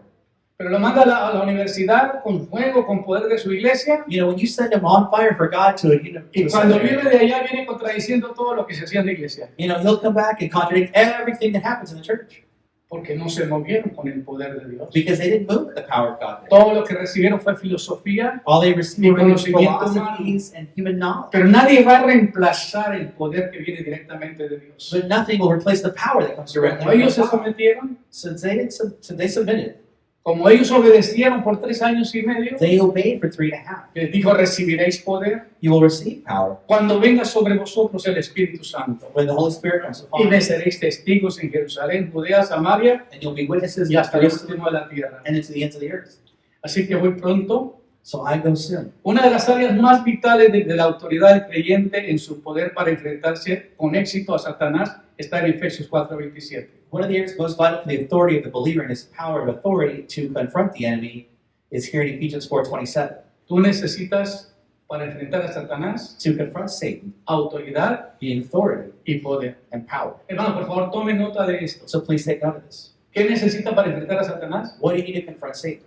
pero lo manda a la universidad con fuego, con poder de su iglesia. When you send them on fire for God to Y a cuando seminary, viene de allá viene contradiciendo todo lo que se hacía en la iglesia. he'll come back and contradict everything that happens in the church. Porque no se movieron con el poder de Dios. Because they didn't move with the power of God. Todo lo que recibieron fue filosofía, All they received were conocimiento philosophies and human knowledge. pero nadie va a reemplazar el poder que viene directamente de Dios. But nothing will replace the power that comes directly Como from ellos se God. sometieron, So they submitted. como ellos obedecieron por 3 años y medio, They obeyed for 3.5. les dijo, recibiréis poder You will receive power cuando venga sobre vosotros el Espíritu Santo. when the Holy Spirit comes Y upon me you. seréis testigos en Jerusalén, Judea, Samaria And you'll be witnesses y in hasta el Jerusalem último de la tierra. and into the ends of the earth. Así que voy pronto. So I go soon. Una de las áreas más vitales de la autoridad del creyente en su poder para enfrentarse con éxito a Satanás está en Efesios 4:27. One of the areas most vital for the authority of the believer and his power of authority to confront the enemy is here in Ephesians 4:27. Tú necesitas, para enfrentar a Satanás, To confront Satan, autoridad being authority y poder. and power. Hermano, por favor, tome nota de esto. So please take note of this. ¿Qué necesita para enfrentar a Satanás? What do you need to confront Satan?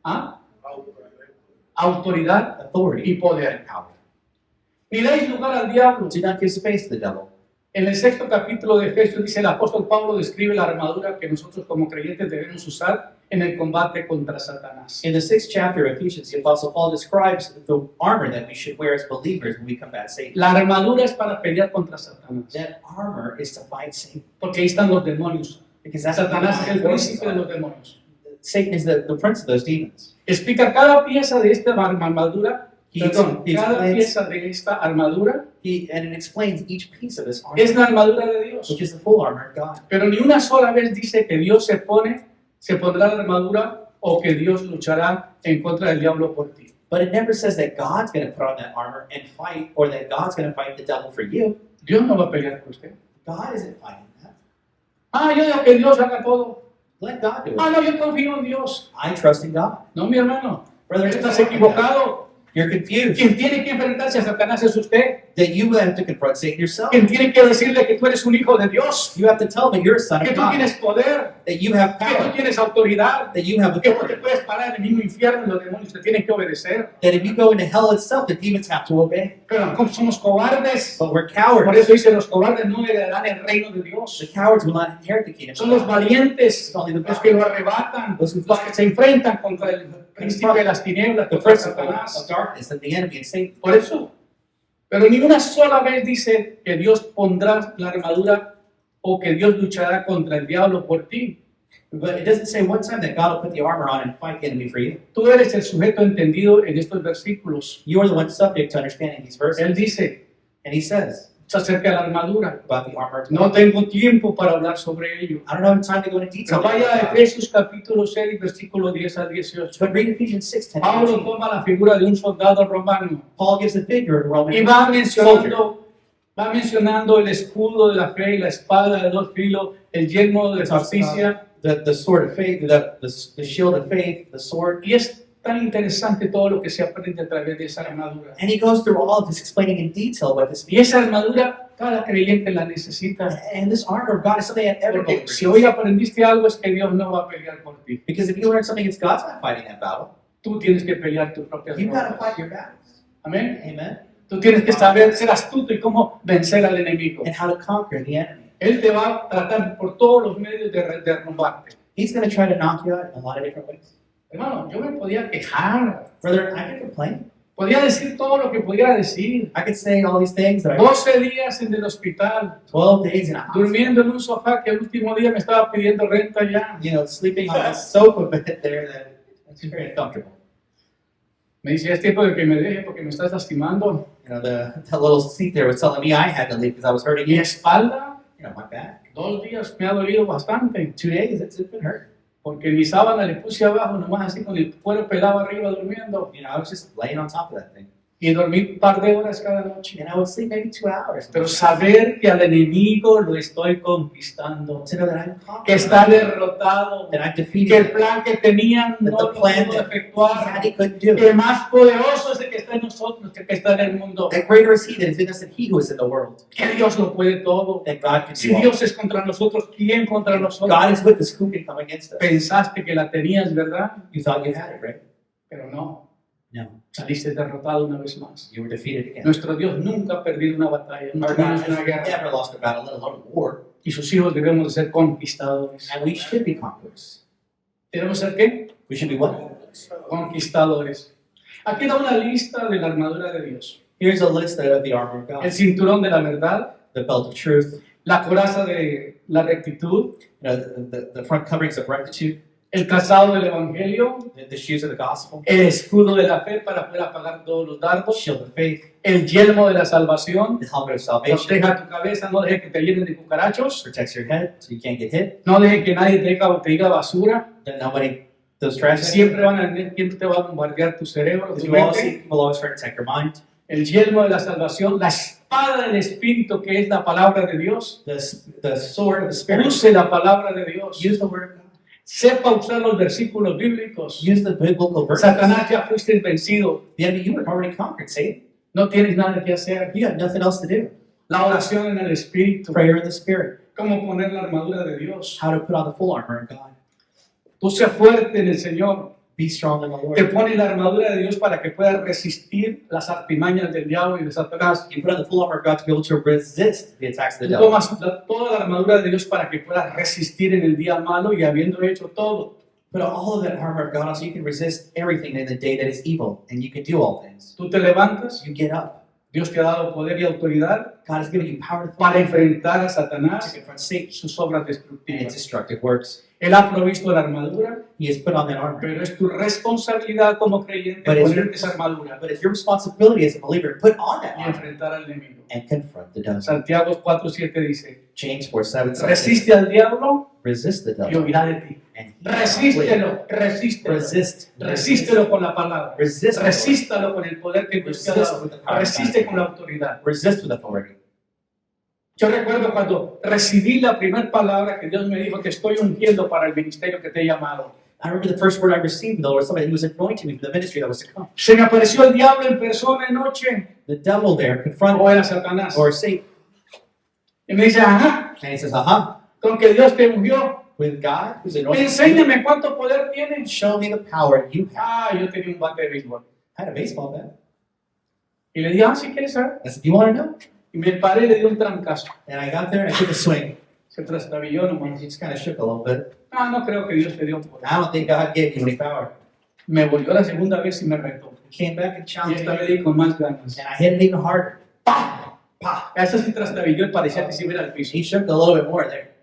¿Ah? Autoridad Authority y poder. and power. Ni deis lugar al diablo. Do not give space to the devil. En el 6º capítulo de Efesios dice el apóstol Pablo describe la armadura que nosotros como creyentes debemos usar en el combate contra Satanás. In the 6th chapter of Ephesians, the Apostle Paul describes the armor that we should wear as believers when we combat Satan. La armadura es para pelear contra Satanás, That armor is to fight Satan. porque ahí están los demonios. Because that's Satanás es el what príncipe de los demonios. Satan is the prince of those demons. Explica cada pieza de esta armadura, perdón, he cada explains- pieza de esta armadura And it explains each piece of this armor, es la armadura de Dios. which is the full armor of God. Pero ni una sola vez dice que Dios se pondrá la armadura o que Dios luchará en contra del diablo por ti. But it never says that God's going to put on that armor and fight, or that God's going to fight the devil for you. Dios no va a pelear por usted. God isn't fighting that. Ah, yo digo que Dios haga todo. Let God do Ah, it. no, yo confío en Dios. I trust in God. No, mi hermano, Brother, estás equivocado. you're confused. Quien tiene que enfrentarse a Satanás es usted. That you have to confront Satan yourself. Quien tiene que decirle que tú eres un hijo de Dios, You have to tell him that you're a son que of tú God. tienes poder, That you have que tú power. tienes autoridad, That you have que tú te authority. puedes parar en el mismo infierno y los demonios te tienen que obedecer. That if you go into hell itself, the demons have to obey. Pero como somos cobardes, But we're por cowards. eso dice los cobardes no heredarán el reino de Dios. The cowards will not inherit the kingdom. Son los valientes, It's only the los que lo arrebatan, Those who los que se enfrentan contra el príncipe de las tinieblas, the contra principle Satanás. of darkness and the enemy and Satan. Por eso. Pero ni una sola vez dice que Dios pondrá la armadura o que Dios luchará contra el diablo por ti. But it doesn't say one time that God will put the armor on and fight the enemy for you. Tú eres el sujeto entendido en estos versículos. You are the one subject to understanding these verses. Él dice And he says acerca de la armadura. about the armor of No God. tengo tiempo para hablar sobre ello. I don't have time to go into Pero detail. vaya a about that. Efesios capítulo 6, versículo 10 al 18. But read Ephesians 6:10. Pablo toma la figura de un soldado romano Paul gives a figure of a Roman y va mencionando el escudo de la fe y la espada de dos filos, el yelmo de justicia. the sword of faith, the shield of faith, the sword. Y es tan interesante todo lo que se aprende a través de esa armadura. And he goes through all of this, explaining in detail what this Y means. esa armadura, cada creyente la necesita. And this armor of God is something that every Porque believer si needs. hoy aprendiste algo es que Dios no va a pelear por ti. Because if you learn something, it's God's not fighting that battle. Tú tienes que pelear tus propias You've got to batallas. fight your battles. Amén. Amen. Tú tienes que saber ser astuto y cómo vencer al enemigo. And how to conquer the enemy. Él te va a tratar por todos los medios de derrumbarte. He's going to try to knock you out in a lot of different ways. Hermano, yo me podía quejar. Brother, I can complain. Podía decir todo lo que pudiera decir. I could say all these things that I 12 días en el hospital, 12 days in a hospital, durmiendo en un sofá que el último día me estaba pidiendo renta ya. sleeping on a sofa bed there that it's very uncomfortable. Me dice, es tiempo de que me deje porque me estás lastimando. The little seat there was telling me I had to leave because I was hurting. Mi espalda, My back. 2 días me ha dolido bastante. 2 days, it's been hurt. Porque mi sábana le puse abajo, nomás así con el cuero pelado arriba durmiendo. I was just laying on top of that thing. Y dormí un par de horas cada noche. And I would sleep maybe 2 hours. Pero saber que al enemigo lo estoy conquistando, To know that I'm que conquered, está derrotado, that I'm que el defeated, plan que tenían no that lo the plan pudo that efectuar, he couldn't do. que más poderoso es el que está en nosotros que el que está en el mundo, That greater is he that is in us than he who is in the world. que Dios lo puede todo. That God can Si do all. Dios es contra nosotros, ¿quién contra nosotros? God is with us. Who can come against us? Pensaste que la tenías, ¿verdad? You thought you had it, right? Pero no, No. saliste derrotado una vez más. You were defeated again. Nuestro Dios nunca ha perdido una batalla, Our nunca God ha has una guerra. never lost a battle, let alone a war. Y sus hijos debemos de ser conquistadores. And we should be conquerors. ¿Debemos ser qué? We should be what? Conquistadores. Aquí da una lista de la armadura de Dios. Here's a list of the armor of El God. cinturón de la verdad, The belt of truth, la coraza de la rectitud, the front coverings of rectitude, el calzado del evangelio, the shoes of the gospel, el escudo de la fe para poder apagar todos los the dardos, shield of faith, el yelmo de la salvación, the helmet of salvation, proteja tu cabeza, no deje que te llenen de cucarachos, protects your head so you can't get hit. no deje que nadie te diga basura, Then nobody those trash. siempre van a tener quien te va a bombardear tu cerebro, Because tu you all see mente, people always try to attack your mind. el yelmo de la salvación, la espada del Espíritu que es la palabra de Dios, The sword of the Spirit. use la palabra de Dios, Use the word of God. sepa usar los versículos bíblicos. Use the biblical verses. Satanás, ya fuiste vencido, The enemy, you were already conquered, Satan. no tienes nada que hacer. You got nothing else to do. La oración en el Espíritu, Prayer in the Spirit. cómo poner la armadura de Dios. How to put on the full armor of God. Tú seas fuerte en el Señor. Be strong in the Te Lord. pone la armadura de Dios para que puedas resistir las artimañas del diablo y de Satanás. You put on the full armor of God to be able to resist the attacks of the Tú devil. tomas toda la armadura de Dios para que puedas resistir en el día malo y habiendo hecho todo. Put on all of that armor of God on so you can resist everything in the day that is evil and you can do all things. Tú te levantas, You get up. Dios te ha dado poder y autoridad God has given you power to para fight, enfrentar a to Satanás confront Satan y sus obras and its destructivas. destructive works. Él ha provisto la armadura, He has put on that armor. pero es tu responsabilidad como creyente But it's ponerte esa armadura But it's your responsibility as a believer to put on that y armor enfrentar al enemigo. and confront the devil. Santiago 4:7 dice, James 4:7 says, resiste al diablo resist the y devil huirá de ti. and he will flee. Resístelo, resístelo. Resist. Resístelo con la palabra. Resist. Resístalo con el poder que Dios te ha Resist dado. with the power of Resiste God. con la autoridad. Resist with authority. Yo recuerdo cuando recibí la primera palabra que Dios me dijo que estoy ungiendo para el ministerio que te he llamado. I remember the first word I received, though, was somebody who was anointing me for the ministry that was to come. Se me apareció el diablo en persona anoche. The devil there confronted O era Satanás. or Satan, Y me dice, ajá, and he says, con que Dios te ungió. with God who's anointed you, Enséñame cuánto poder tienes. show me the power you have. Ah, yo tenía un bate de béisbol. I had a baseball bat. Y le dije, ah, si quieres saber. I said, you want to know? Y me paré y le di un trancazo. And I got there and I took a swing. Se trastabilló And nomás. he just kind of shook a little bit. Ah, no creo que Dios te dio poder. I don't think God gave you any power. Me volvió la segunda vez y me retó. He came back and Y challenged esta me. vez di con más ganas. And I hit it even harder. ¡Pah! ¡Pah! Esa sí trastabilló y parecía que se iba al piso. He shook a little bit more there.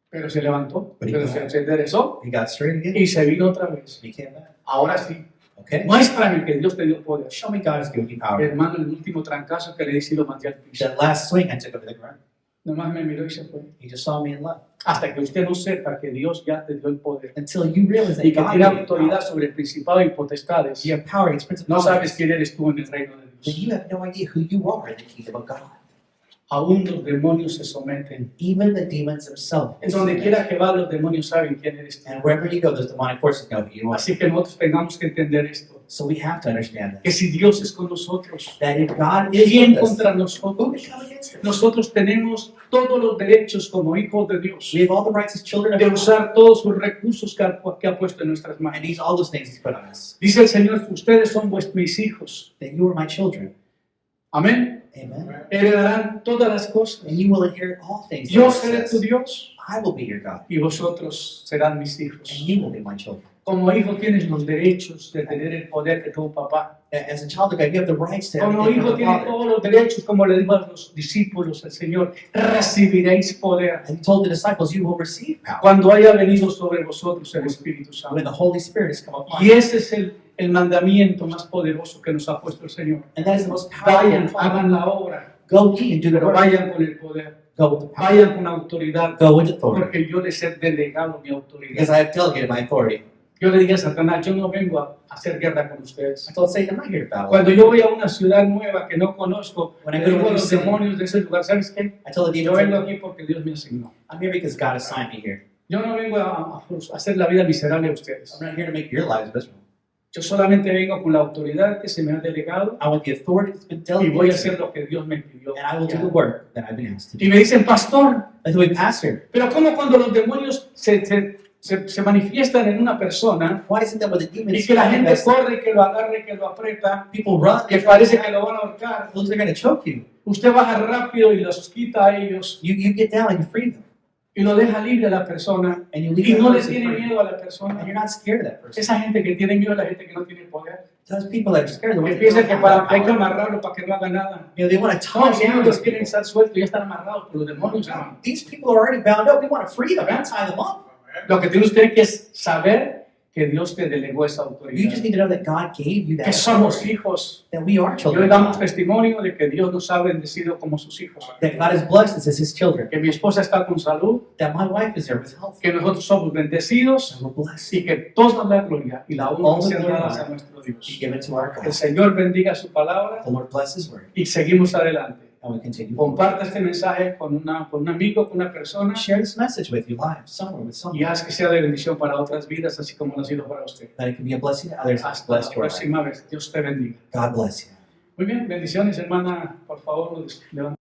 Pero se levantó, Pero pero se enderezó He got straight again. y se vino otra vez. He came back. Ahora sí, Okay. muéstrame que Dios te dio poder. Show me God has given you power. Hermano, el último trancazo que le di sí lo mandé al piso. That last swing I took over the ground. Nomás me miró y se fue. He just saw me and left. Hasta que usted no sepa que Dios ya te dio el poder Until you realize that y que God tiene gave you autoridad power. sobre el principado y potestades, You have power against no principalities. sabes quién eres tú en el reino de Then Dios. you have no idea who you are in the kingdom of God. Aún los demonios se someten. Even the demons themselves. En donde quiera que vas, los demonios saben quién eres tú. And wherever you go, those demonic forces know who you are. Así que nosotros tengamos que entender esto, So we have to understand that. que si Dios es con nosotros, That if God is ¿quién with us, contra who nosotros? can come against us? Nosotros tenemos todos los derechos como hijos de Dios We have all the rights as children of de God. usar todos sus recursos que ha puesto en nuestras And manos. these all those things He's put on us. Dice el Señor, ustedes son mis hijos. That you are my children. Amén. Amen. Heredarán todas las cosas. And you will inherit all things. Yo the Lord seré tu says. Dios I will be your God. y vosotros serán mis And hijos. you will be my children. Como hijo tienes los derechos de tener el poder que tuvo papá. As a child of God, you have the rights to Como everything hijo from the tienes Father. todos los derechos, como le dijo a los discípulos el Señor, recibiréis poder And he told the disciples, you will receive power cuando haya venido sobre vosotros el Espíritu when Santo. the Holy Spirit has come upon Y you. ese es el mandamiento más poderoso que nos ha puesto el Señor. And that is the most powerful Vayan, power. hagan la obra, Go ye and do the pero work. vayan con el poder, Go with the power. vayan con autoridad, Go with authority. porque yo les he delegado mi Because autoridad. I have delegated my authority. Yo le dije a Satanás, yo no vengo a hacer guerra con ustedes. I told Satan, I'm not here to battle. Cuando yo voy a una ciudad nueva que no conozco, When I le go to digo a a new los city, demonios de ese lugar, ¿sabes qué? I told the Yo demons, vengo aquí porque Dios me asignó. I'm here because God assigned me here. Yo no vengo a hacer la vida miserable a ustedes. I'm not here to make your lives miserable. Yo solamente vengo con la autoridad que se me ha delegado I want the authority that's been y voy a delegated, hacer lo que Dios me pidió. and I will do the work that I've been asked to do. Y me dicen, pastor, I told the pastor, pero ¿cómo cuando los demonios se manifiestan en una persona why isn't that what the y demons que la gente manifest? corre, que lo agarre, que lo aprieta, People run, que parece que lo van a ahorcar? those are going to choke you. Usted baja rápido y los quita a ellos You get down and you free them, y lo deja libre a la persona and you leave y that no le person tiene free. miedo a la And persona. you're not scared of that person. Esa gente que tiene miedo es la gente que no tiene poder. Those people that are scared, the Que ones that piensan don't que have para that hay que power. amarrarlo para que no haga nada. You know, they want to No, tie si down ellos these quieren people. estar sueltos, ya están amarrados por los demonios, hermano. These people are already bound up. We want to free them, not tie them up. Lo que tiene usted que es saber que Dios te delegó esa You autoridad. just need to know that God gave you that Que somos authority, hijos. that we are Y children hoy of damos God, testimonio de que Dios nos ha bendecido como sus hijos. that God has blessed us as His children, Que mi esposa está con salud, that my wife is there with health, que nosotros somos bendecidos and we're blessed. y que toda la gloria y la honra All the sean glory dadas a and nuestro Be Dios. given to our Que el God. Señor bendiga su palabra The Lord bless His word, y seguimos adelante. and we continue. Comparta este mensaje con un amigo, con una persona Share this message with you live, somewhere with someone, y haz que sea de bendición para otras vidas, así como lo ha sido para usted. that it can be a blessing to others, as Hasta la blessed to our life. próxima vez. Dios te bendiga. God bless you. Muy bien, bendiciones, hermana. Por favor, levanta.